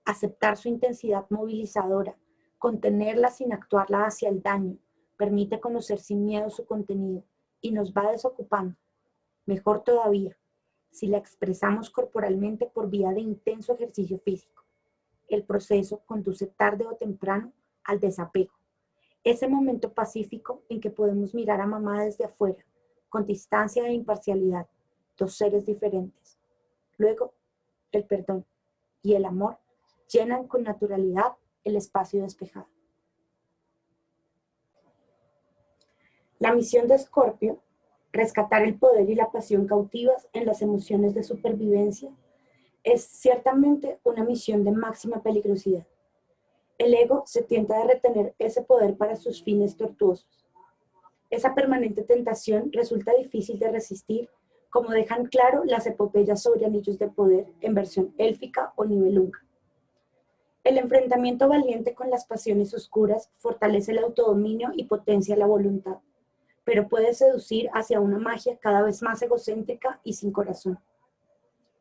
aceptar su intensidad movilizadora, contenerla sin actuarla hacia el daño, permite conocer sin miedo su contenido y nos va desocupando. Mejor todavía, si la expresamos corporalmente por vía de intenso ejercicio físico. El proceso conduce tarde o temprano al desapego. Ese momento pacífico en que podemos mirar a mamá desde afuera, con distancia e imparcialidad, dos seres diferentes. Luego, el perdón y el amor llenan con naturalidad el espacio despejado. La misión de Escorpio, rescatar el poder y la pasión cautivas en las emociones de supervivencia, es ciertamente una misión de máxima peligrosidad. El ego se tienta de retener ese poder para sus fines tortuosos. Esa permanente tentación resulta difícil de resistir, como dejan claro las epopeyas sobre anillos de poder en versión élfica o nivelunga. El enfrentamiento valiente con las pasiones oscuras fortalece el autodominio y potencia la voluntad, pero puede seducir hacia una magia cada vez más egocéntrica y sin corazón.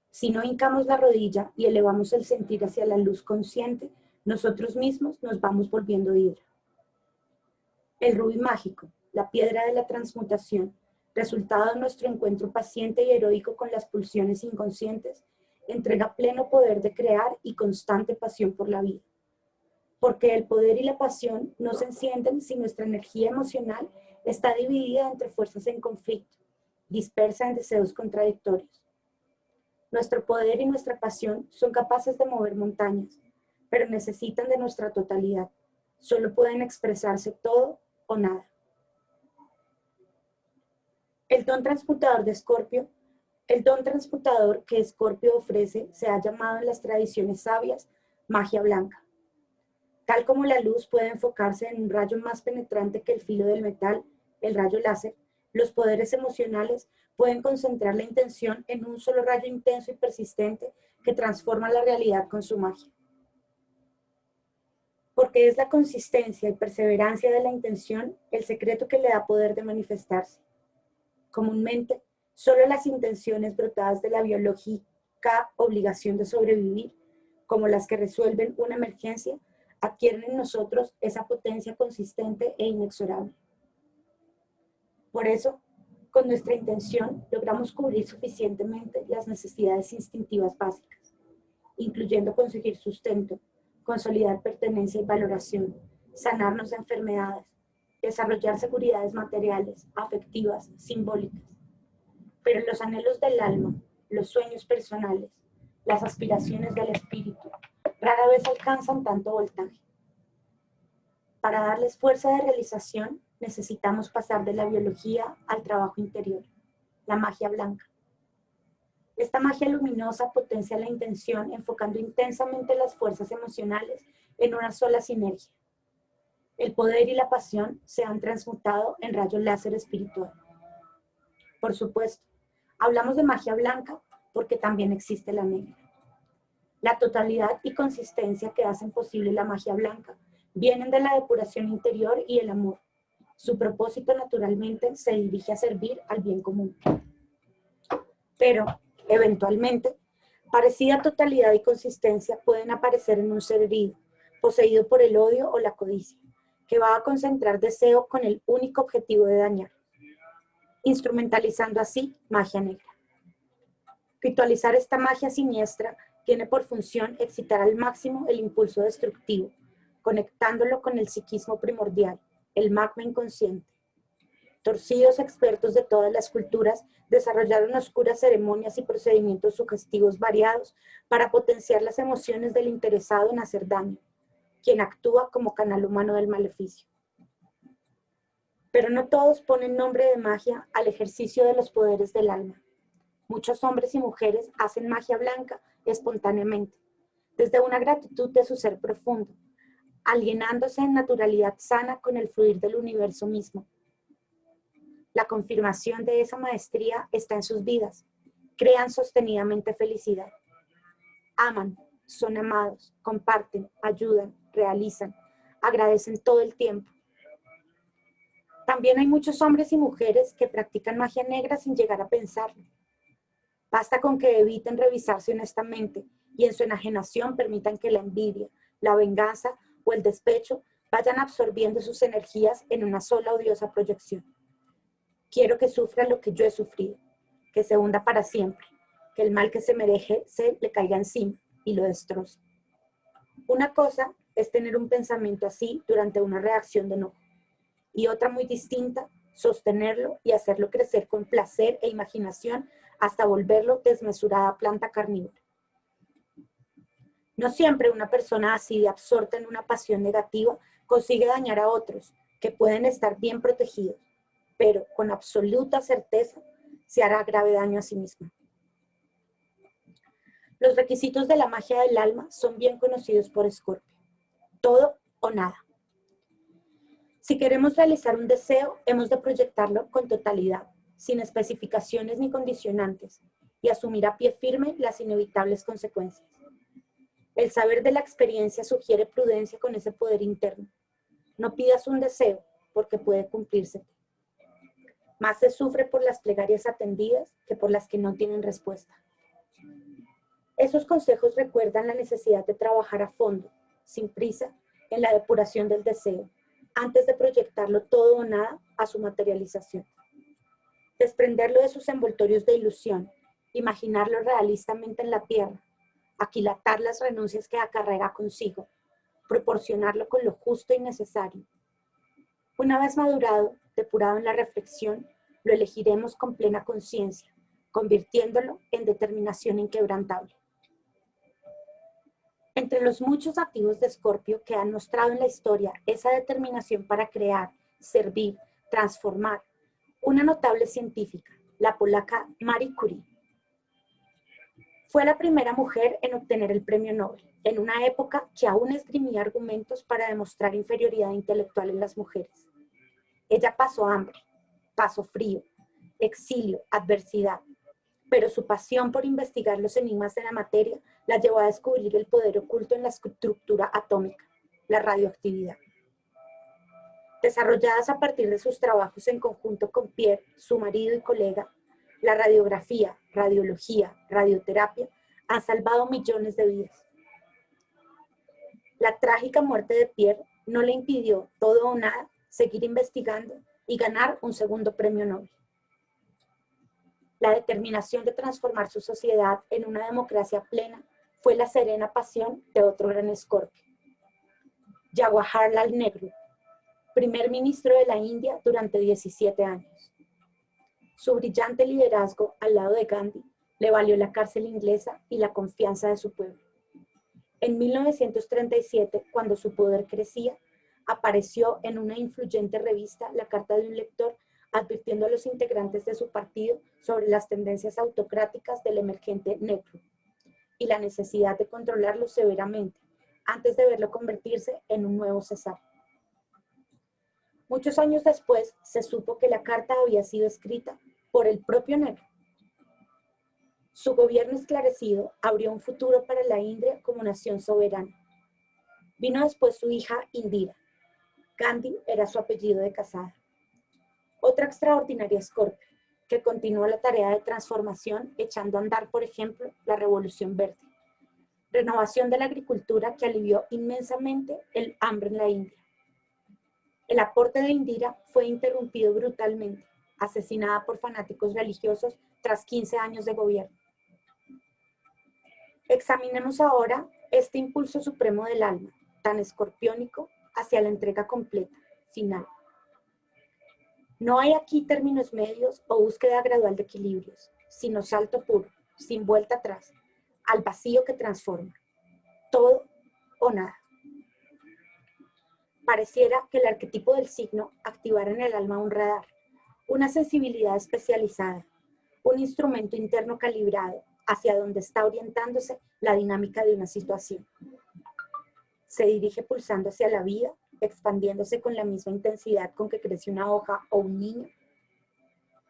Si no hincamos la rodilla y elevamos el sentir hacia la luz consciente, nosotros mismos nos vamos volviendo hidra. El rubí mágico, la piedra de la transmutación, resultado de nuestro encuentro paciente y heroico con las pulsiones inconscientes, entrega pleno poder de crear y constante pasión por la vida. Porque el poder y la pasión no se encienden si nuestra energía emocional está dividida entre fuerzas en conflicto, dispersa en deseos contradictorios. Nuestro poder y nuestra pasión son capaces de mover montañas, pero necesitan de nuestra totalidad. Solo pueden expresarse todo o nada. El don transmutador de Escorpio, el don transmutador que Escorpio ofrece se ha llamado en las tradiciones sabias magia blanca. Tal como la luz puede enfocarse en un rayo más penetrante que el filo del metal, el rayo láser, los poderes emocionales pueden concentrar la intención en un solo rayo intenso y persistente que transforma la realidad con su magia. Porque es la consistencia y perseverancia de la intención el secreto que le da poder de manifestarse. Comúnmente, solo las intenciones brotadas de la biológica obligación de sobrevivir, como las que resuelven una emergencia, adquieren en nosotros esa potencia consistente e inexorable. Por eso, con nuestra intención, logramos cubrir suficientemente las necesidades instintivas básicas, incluyendo conseguir sustento, consolidar pertenencia y valoración, sanarnos de enfermedades, desarrollar seguridades materiales, afectivas, simbólicas. Pero los anhelos del alma, los sueños personales, las aspiraciones del espíritu, rara vez alcanzan tanto voltaje. Para darles fuerza de realización, necesitamos pasar de la biología al trabajo interior, la magia blanca. Esta magia luminosa potencia la intención enfocando intensamente las fuerzas emocionales en una sola sinergia. El poder y la pasión se han transmutado en rayo láser espiritual. Por supuesto, hablamos de magia blanca porque también existe la negra. La totalidad y consistencia que hacen posible la magia blanca vienen de la depuración interior y el amor. Su propósito naturalmente se dirige a servir al bien común. Pero, eventualmente, parecida totalidad y consistencia pueden aparecer en un ser herido, poseído por el odio o la codicia, que va a concentrar deseo con el único objetivo de dañar, instrumentalizando así magia negra. Ritualizar esta magia siniestra tiene por función excitar al máximo el impulso destructivo, conectándolo con el psiquismo primordial, el magma inconsciente. Torcidos expertos de todas las culturas desarrollaron oscuras ceremonias y procedimientos sugestivos variados para potenciar las emociones del interesado en hacer daño, quien actúa como canal humano del maleficio. Pero no todos ponen nombre de magia al ejercicio de los poderes del alma. Muchos hombres y mujeres hacen magia blanca espontáneamente, desde una gratitud de su ser profundo, alienándose en naturalidad sana con el fluir del universo mismo. La confirmación de esa maestría está en sus vidas. Crean sostenidamente felicidad. Aman, son amados, comparten, ayudan, realizan, agradecen todo el tiempo. También hay muchos hombres y mujeres que practican magia negra sin llegar a pensarlo. Basta con que eviten revisarse honestamente y en su enajenación permitan que la envidia, la venganza o el despecho vayan absorbiendo sus energías en una sola odiosa proyección. Quiero que sufra lo que yo he sufrido, que se hunda para siempre, que el mal que se merece le caiga encima y lo destroce. Una cosa es tener un pensamiento así durante una reacción de enojo, y otra muy distinta, sostenerlo y hacerlo crecer con placer e imaginación hasta volverlo desmesurada planta carnívora. No siempre una persona así de absorta en una pasión negativa consigue dañar a otros, que pueden estar bien protegidos. pero con absoluta certeza se hará grave daño a sí misma. Los requisitos de la magia del alma son bien conocidos por Escorpio. Todo o nada. Si queremos realizar un deseo, hemos de proyectarlo con totalidad, sin especificaciones ni condicionantes, y asumir a pie firme las inevitables consecuencias. El saber de la experiencia sugiere prudencia con ese poder interno. No pidas un deseo, porque puede cumplirse. Más se sufre por las plegarias atendidas que por las que no tienen respuesta. Esos consejos recuerdan la necesidad de trabajar a fondo, sin prisa, en la depuración del deseo, antes de proyectarlo todo o nada a su materialización. Desprenderlo de sus envoltorios de ilusión, imaginarlo realistamente en la tierra, aquilatar las renuncias que acarrea consigo, proporcionarlo con lo justo y necesario. Una vez madurado, depurado en la reflexión, lo elegiremos con plena conciencia, convirtiéndolo en determinación inquebrantable. Entre los muchos activos de Escorpio que han mostrado en la historia esa determinación para crear, servir, transformar, una notable científica, la polaca Marie Curie, fue la primera mujer en obtener el premio Nobel, en una época que aún esgrimía argumentos para demostrar inferioridad intelectual en las mujeres. Ella pasó hambre, pasó frío, exilio, adversidad, pero su pasión por investigar los enigmas de la materia la llevó a descubrir el poder oculto en la estructura atómica, la radioactividad. Desarrolladas a partir de sus trabajos en conjunto con Pierre, su marido y colega, la radiografía, radiología, radioterapia han salvado millones de vidas. La trágica muerte de Pierre no le impidió, todo o nada, seguir investigando y ganar un segundo premio Nobel. La determinación de transformar su sociedad en una democracia plena fue la serena pasión de otro gran Escorpio, Jawaharlal Nehru, primer ministro de la India durante 17 años. Su brillante liderazgo al lado de Gandhi le valió la cárcel inglesa y la confianza de su pueblo. En 1937, cuando su poder crecía, apareció en una influyente revista la carta de un lector advirtiendo a los integrantes de su partido sobre las tendencias autocráticas del emergente Nehru y la necesidad de controlarlo severamente antes de verlo convertirse en un nuevo César. Muchos años después se supo que la carta había sido escrita por el propio Nehru. Su gobierno esclarecido abrió un futuro para la India como nación soberana. Vino después su hija Indira. Gandhi era su apellido de casada. Otra extraordinaria Escorpio, que continuó la tarea de transformación echando a andar, por ejemplo, la Revolución Verde. Renovación de la agricultura que alivió inmensamente el hambre en la India. El aporte de Indira fue interrumpido brutalmente, asesinada por fanáticos religiosos tras 15 años de gobierno. Examinemos ahora este impulso supremo del alma, tan escorpiónico, hacia la entrega completa, final. No hay aquí términos medios o búsqueda gradual de equilibrios, sino salto puro, sin vuelta atrás, al vacío que transforma. Todo o nada. Pareciera que el arquetipo del signo activara en el alma un radar, una sensibilidad especializada, un instrumento interno calibrado hacia donde está orientándose la dinámica de una situación. Se dirige pulsando hacia la vida, expandiéndose con la misma intensidad con que crece una hoja o un niño,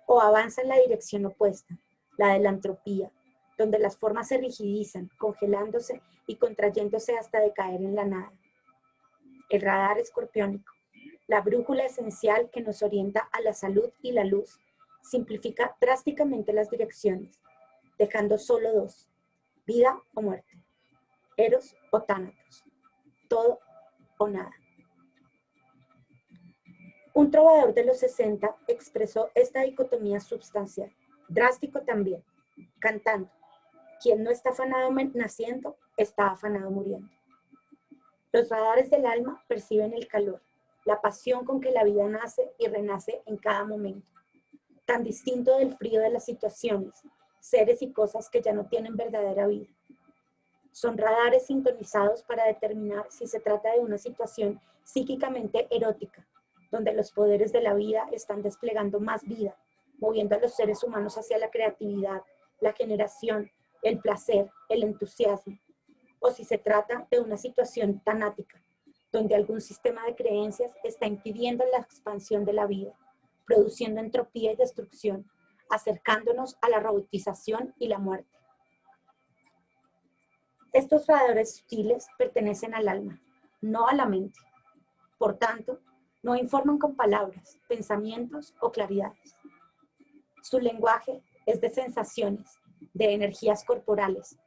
o avanza en la dirección opuesta, la de la entropía, donde las formas se rigidizan, congelándose y contrayéndose hasta decaer en la nada. El radar escorpiónico, la brújula esencial que nos orienta a la salud y la luz, simplifica drásticamente las direcciones, dejando solo dos, vida o muerte, eros o tánatos, todo o nada. Un trovador de los 60 expresó esta dicotomía substancial, drástico también, cantando: quien no está afanado naciendo, está afanado muriendo. Los radares del alma perciben el calor, la pasión con que la vida nace y renace en cada momento, tan distinto del frío de las situaciones, seres y cosas que ya no tienen verdadera vida. Son radares sintonizados para determinar si se trata de una situación psíquicamente erótica, donde los poderes de la vida están desplegando más vida, moviendo a los seres humanos hacia la creatividad, la generación, el placer, el entusiasmo, o si se trata de una situación tanática, donde algún sistema de creencias está impidiendo la expansión de la vida, produciendo entropía y destrucción, acercándonos a la robotización y la muerte. Estos radares sutiles pertenecen al alma, no a la mente. Por tanto, no informan con palabras, pensamientos o claridades. Su lenguaje es de sensaciones, de energías corporales,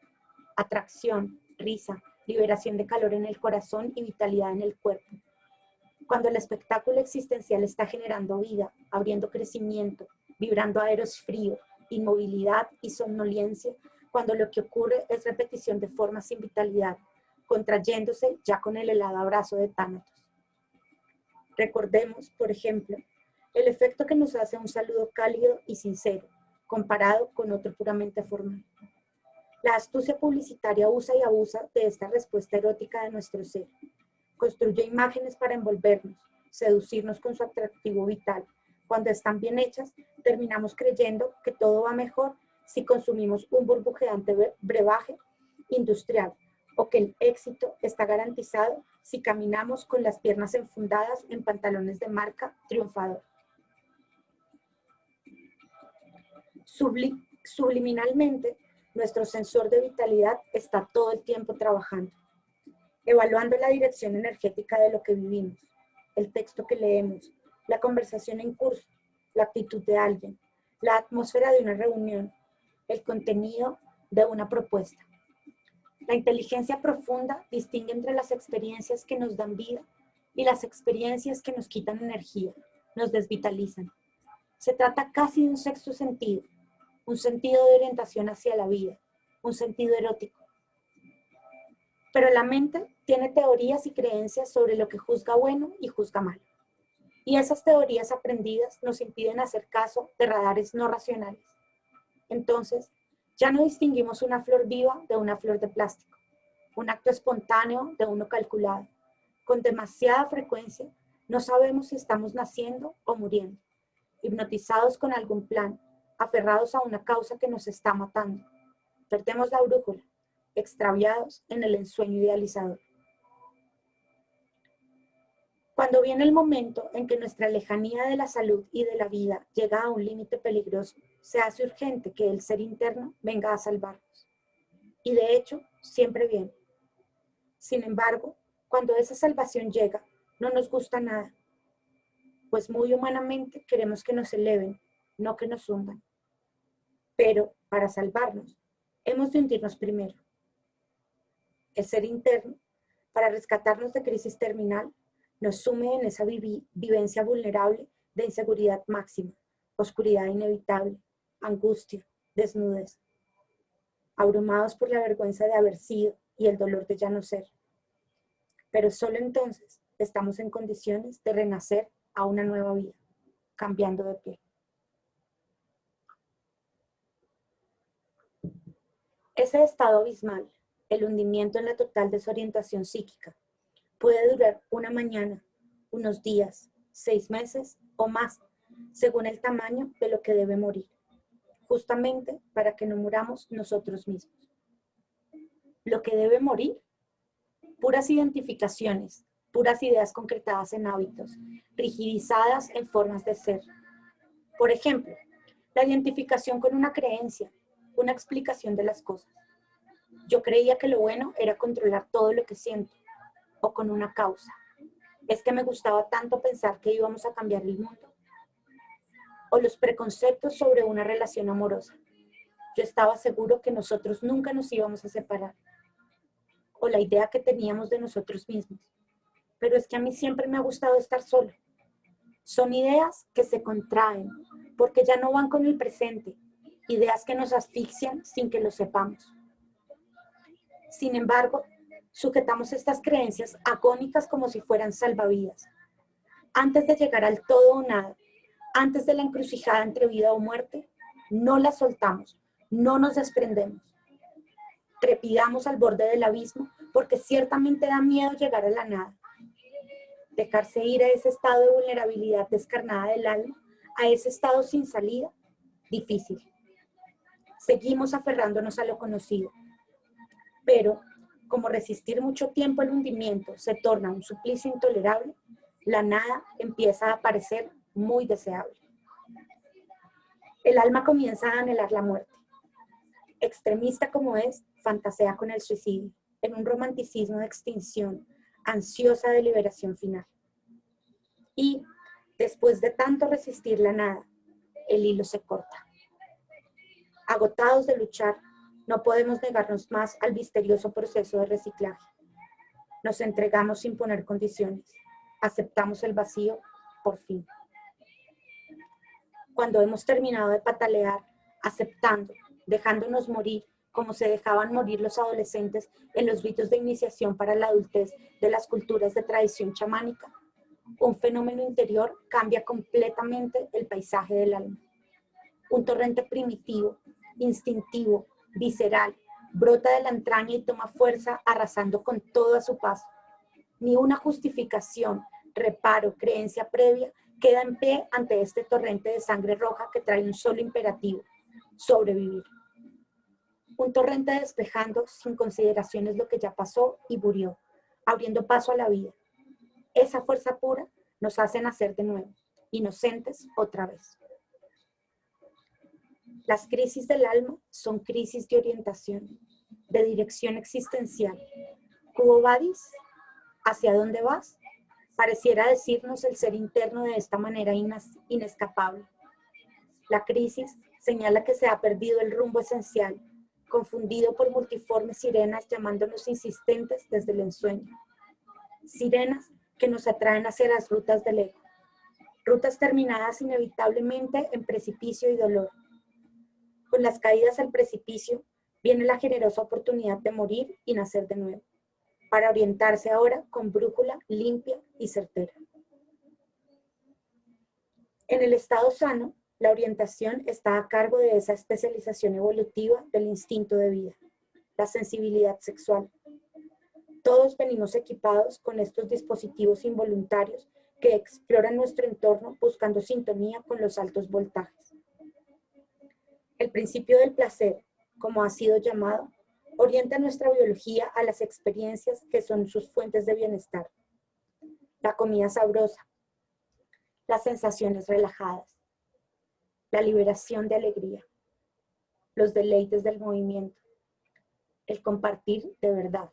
atracción, risa, liberación de calor en el corazón y vitalidad en el cuerpo. Cuando el espectáculo existencial está generando vida, abriendo crecimiento, vibrando aeros frío, inmovilidad y somnolencia, cuando lo que ocurre es repetición de formas sin vitalidad, contrayéndose ya con el helado abrazo de Tánatos. Recordemos, por ejemplo, el efecto que nos hace un saludo cálido y sincero, comparado con otro puramente formal. La astucia publicitaria usa y abusa de esta respuesta erótica de nuestro ser. Construye imágenes para envolvernos, seducirnos con su atractivo vital. Cuando están bien hechas, terminamos creyendo que todo va mejor si consumimos un burbujeante brebaje industrial o que el éxito está garantizado si caminamos con las piernas enfundadas en pantalones de marca triunfador. Subliminalmente, nuestro sensor de vitalidad está todo el tiempo trabajando, evaluando la dirección energética de lo que vivimos, el texto que leemos, la conversación en curso, la actitud de alguien, la atmósfera de una reunión, el contenido de una propuesta. La inteligencia profunda distingue entre las experiencias que nos dan vida y las experiencias que nos quitan energía, nos desvitalizan. Se trata casi de un sexto sentido, un sentido de orientación hacia la vida, un sentido erótico. Pero la mente tiene teorías y creencias sobre lo que juzga bueno y juzga mal. Y esas teorías aprendidas nos impiden hacer caso de radares no racionales. Entonces, ya no distinguimos una flor viva de una flor de plástico, un acto espontáneo de uno calculado. Con demasiada frecuencia, no sabemos si estamos naciendo o muriendo, hipnotizados con algún plan, aferrados a una causa que nos está matando. Perdemos la brújula, extraviados en el ensueño idealizador. Cuando viene el momento en que nuestra lejanía de la salud y de la vida llega a un límite peligroso, se hace urgente que el ser interno venga a salvarnos. Y de hecho, siempre viene. Sin embargo, cuando esa salvación llega, no nos gusta nada, pues muy humanamente queremos que nos eleven, no que nos hundan. Pero para salvarnos, hemos de hundirnos primero. El ser interno, para rescatarnos de crisis terminal, nos sume en esa vivencia vulnerable de inseguridad máxima, oscuridad inevitable, angustia, desnudez, abrumados por la vergüenza de haber sido y el dolor de ya no ser. Pero solo entonces estamos en condiciones de renacer a una nueva vida, cambiando de pie. Ese estado abismal, el hundimiento en la total desorientación psíquica, puede durar una mañana, unos días, 6 meses o más, según el tamaño de lo que debe morir, justamente para que no muramos nosotros mismos. Lo que debe morir, puras identificaciones, puras ideas concretadas en hábitos, rigidizadas en formas de ser. Por ejemplo, la identificación con una creencia, una explicación de las cosas. Yo creía que lo bueno era controlar todo lo que siento, o con una causa. Es que me gustaba tanto pensar que íbamos a cambiar el mundo. O los preconceptos sobre una relación amorosa. Yo estaba seguro que nosotros nunca nos íbamos a separar. O la idea que teníamos de nosotros mismos. Pero es que a mí siempre me ha gustado estar solo. Son ideas que se contraen, porque ya no van con el presente. Ideas que nos asfixian sin que lo sepamos. Sin embargo, sujetamos estas creencias agónicas como si fueran salvavidas. Antes de llegar al todo o nada, antes de la encrucijada entre vida o muerte, no las soltamos, no nos desprendemos. Trepidamos al borde del abismo porque ciertamente da miedo llegar a la nada. dejarse ir a ese estado de vulnerabilidad descarnada del alma, a ese estado sin salida, difícil. Seguimos aferrándonos a lo conocido, pero como resistir mucho tiempo el hundimiento se torna un suplicio intolerable, la nada empieza a parecer muy deseable. El alma comienza a anhelar la muerte. Extremista como es, fantasea con el suicidio, en un romanticismo de extinción, ansiosa de liberación final. Y, después de tanto resistir la nada, el hilo se corta. Agotados de luchar, no podemos negarnos más al misterioso proceso de reciclaje. Nos entregamos sin poner condiciones. Aceptamos el vacío, por fin. Cuando hemos terminado de patalear, aceptando, dejándonos morir, como se dejaban morir los adolescentes en los ritos de iniciación para la adultez de las culturas de tradición chamánica, un fenómeno interior cambia completamente el paisaje del alma. Un torrente primitivo, instintivo, visceral, brota de la entraña y toma fuerza arrasando con todo a su paso. Ni una justificación, reparo, creencia previa queda en pie ante este torrente de sangre roja que trae un solo imperativo: sobrevivir. Un torrente despejando sin consideraciones lo que ya pasó y murió, abriendo paso a la vida. Esa fuerza pura nos hace nacer de nuevo, inocentes otra vez. Las crisis del alma son crisis de orientación, de dirección existencial. ¿Quo vadis? ¿Hacia dónde vas? Pareciera decirnos el ser interno de esta manera inescapable. La crisis señala que se ha perdido el rumbo esencial, confundido por multiformes sirenas llamándonos insistentes desde el ensueño. Sirenas que nos atraen hacia las rutas del ego, rutas terminadas inevitablemente en precipicio y dolor. Con las caídas al precipicio viene la generosa oportunidad de morir y nacer de nuevo, para orientarse ahora con brújula limpia y certera. En el estado sano, la orientación está a cargo de esa especialización evolutiva del instinto de vida, la sensibilidad sexual. Todos venimos equipados con estos dispositivos involuntarios que exploran nuestro entorno buscando sintonía con los altos voltajes. El principio del placer, como ha sido llamado, orienta nuestra biología a las experiencias que son sus fuentes de bienestar. La comida sabrosa, las sensaciones relajadas, la liberación de alegría, los deleites del movimiento, el compartir de verdad,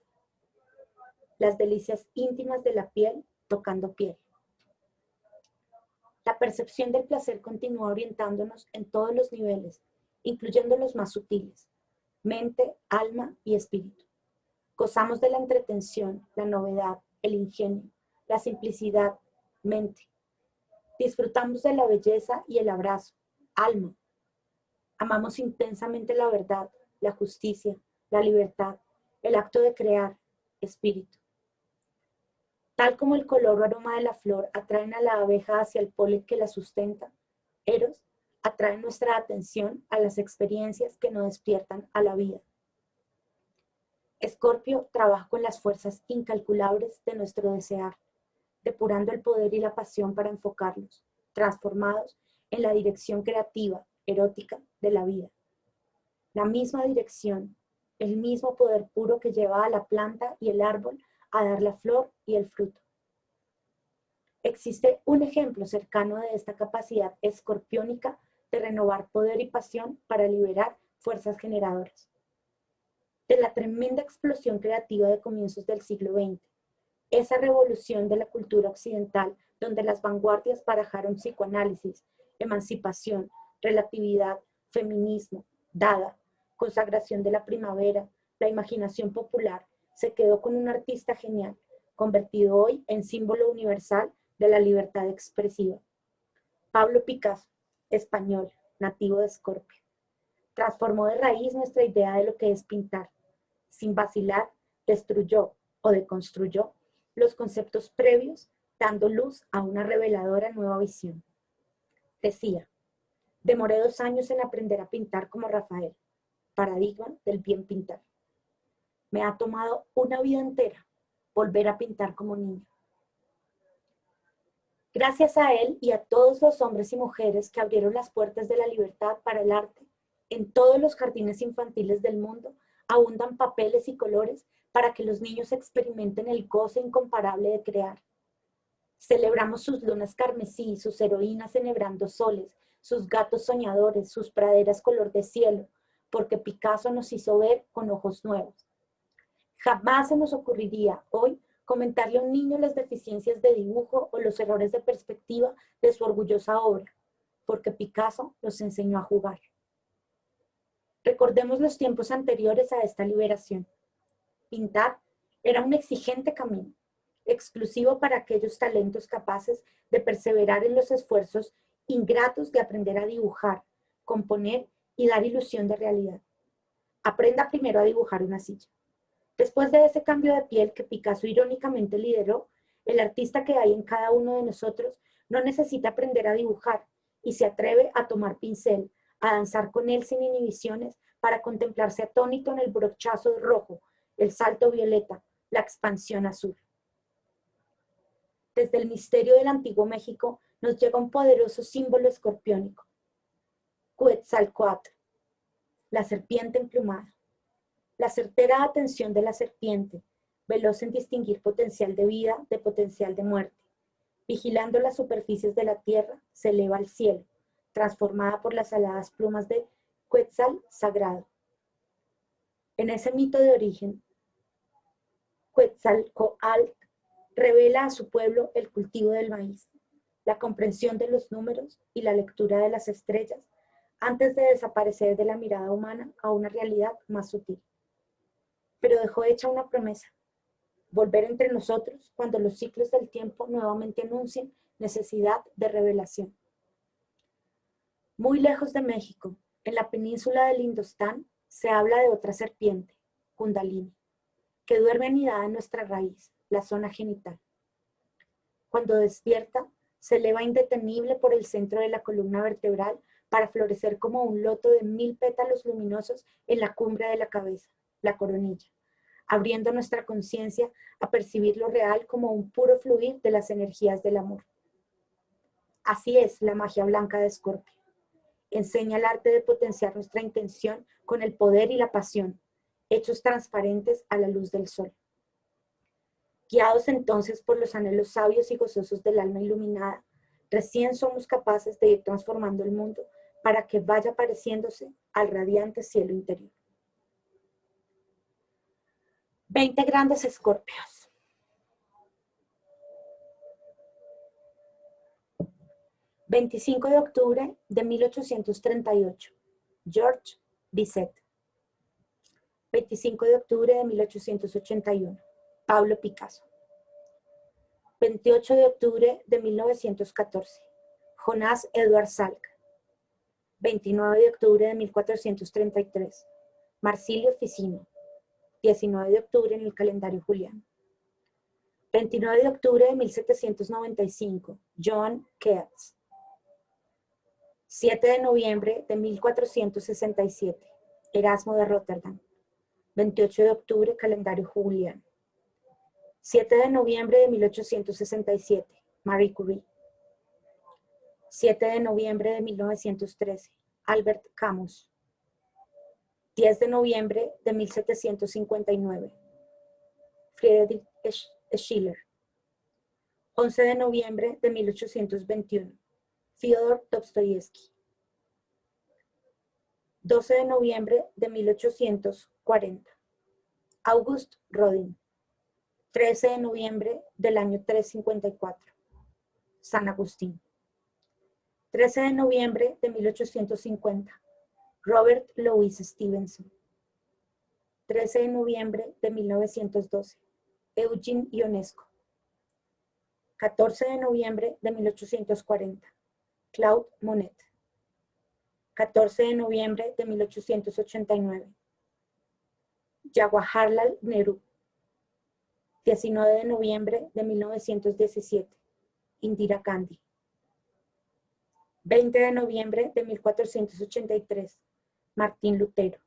las delicias íntimas de la piel tocando piel. La percepción del placer continúa orientándonos en todos los niveles, incluyendo los más sutiles, mente, alma y espíritu. Gozamos de la entretención, la novedad, el ingenio, la simplicidad, mente. Disfrutamos de la belleza y el abrazo, alma. Amamos intensamente la verdad, la justicia, la libertad, el acto de crear, espíritu. Tal como el color o aroma de la flor atraen a la abeja hacia el polen que la sustenta, Eros atrae nuestra atención a las experiencias que nos despiertan a la vida. Escorpio trabaja con las fuerzas incalculables de nuestro desear, depurando el poder y la pasión para enfocarlos, transformados en la dirección creativa, erótica de la vida. La misma dirección, el mismo poder puro que lleva a la planta y el árbol a dar la flor y el fruto. Existe un ejemplo cercano de esta capacidad escorpiónica de renovar poder y pasión para liberar fuerzas generadoras. De la tremenda explosión creativa de comienzos del siglo XX, esa revolución de la cultura occidental donde las vanguardias barajaron psicoanálisis, emancipación, relatividad, feminismo, dada, consagración de la primavera, la imaginación popular, se quedó con un artista genial, convertido hoy en símbolo universal de la libertad expresiva. Pablo Picasso, español, nativo de Escorpio, transformó de raíz nuestra idea de lo que es pintar. Sin vacilar, destruyó o deconstruyó los conceptos previos, dando luz a una reveladora nueva visión. Decía, demoré 2 años en aprender a pintar como Rafael, paradigma del bien pintar. Me ha tomado una vida entera volver a pintar como niño. Gracias a él y a todos los hombres y mujeres que abrieron las puertas de la libertad para el arte, en todos los jardines infantiles del mundo abundan papeles y colores para que los niños experimenten el goce incomparable de crear. Celebramos sus lunas carmesí, sus heroínas enhebrando soles, sus gatos soñadores, sus praderas color de cielo, porque Picasso nos hizo ver con ojos nuevos. Jamás se nos ocurriría hoy comentarle a un niño las deficiencias de dibujo o los errores de perspectiva de su orgullosa obra, porque Picasso nos enseñó a jugar. Recordemos los tiempos anteriores a esta liberación. Pintar era un exigente camino, exclusivo para aquellos talentos capaces de perseverar en los esfuerzos ingratos de aprender a dibujar, componer y dar ilusión de realidad. Aprenda primero a dibujar una silla. Después de ese cambio de piel que Picasso irónicamente lideró, el artista que hay en cada uno de nosotros no necesita aprender a dibujar y se atreve a tomar pincel, a danzar con él sin inhibiciones para contemplarse atónito en el brochazo rojo, el salto violeta, la expansión azul. Desde el misterio del antiguo México nos llega un poderoso símbolo escorpiónico, Quetzalcóatl, la serpiente emplumada. La certera atención de la serpiente, veloz en distinguir potencial de vida de potencial de muerte. Vigilando las superficies de la tierra, se eleva al cielo, transformada por las aladas plumas de Quetzal sagrado. En ese mito de origen, Quetzalcóatl revela a su pueblo el cultivo del maíz, la comprensión de los números y la lectura de las estrellas antes de desaparecer de la mirada humana a una realidad más sutil. Pero dejó hecha una promesa, volver entre nosotros cuando los ciclos del tiempo nuevamente anuncien necesidad de revelación. Muy lejos de México, en la península del Indostán, se habla de otra serpiente, Kundalini, que duerme anidada en nuestra raíz, la zona genital. Cuando despierta, se eleva indetenible por el centro de la columna vertebral para florecer como un loto de 1000 pétalos luminosos en la cumbre de la cabeza, la coronilla, abriendo nuestra conciencia a percibir lo real como un puro fluir de las energías del amor. Así es la magia blanca de Escorpio. Enseña el arte de potenciar nuestra intención con el poder y la pasión, hechos transparentes a la luz del sol. Guiados entonces por los anhelos sabios y gozosos del alma iluminada, recién somos capaces de ir transformando el mundo para que vaya pareciéndose al radiante cielo interior. 20 grandes escorpios. ...25 de octubre de 1838... George Bizet. 25 de octubre de 1881... Pablo Picasso. 28 de octubre de 1914... Jonás Edward Salk. 29 de octubre de 1433... Marsilio Ficino. 19 de octubre en el calendario juliano. 29 de octubre de 1795, John Keats. 7 de noviembre de 1467, Erasmo de Rotterdam. 28 de octubre, calendario juliano. 7 de noviembre de 1867, Marie Curie. 7 de noviembre de 1913, Albert Camus. 10 de noviembre de 1759, Friedrich Schiller. 11 de noviembre de 1821, Fyodor Dostoyevsky. 12 de noviembre de 1840, August Rodin. 13 de noviembre del año 354, San Agustín. 13 de noviembre de 1850, Robert Louis Stevenson. 13 de noviembre de 1912, Eugene Ionesco. 14 de noviembre de 1840, Claude Monet. 14 de noviembre de 1889, Jawaharlal Nehru. 19 de noviembre de 1917, Indira Gandhi. 20 de noviembre de 1483, Martín Lutero.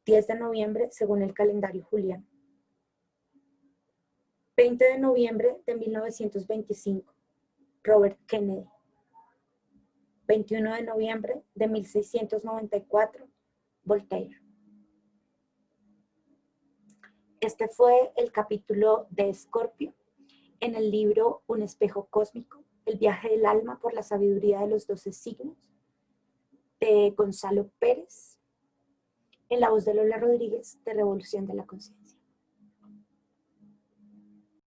10 de noviembre según el calendario juliano. 20 de noviembre de 1925, Robert Kennedy. 21 de noviembre de 1694, Voltaire. Este fue el capítulo de Escorpio en el libro Un espejo cósmico, el viaje del alma por la sabiduría de los 12 signos, de Gonzalo Pérez, en la voz de Lola Rodríguez, de Revolución de la Conciencia.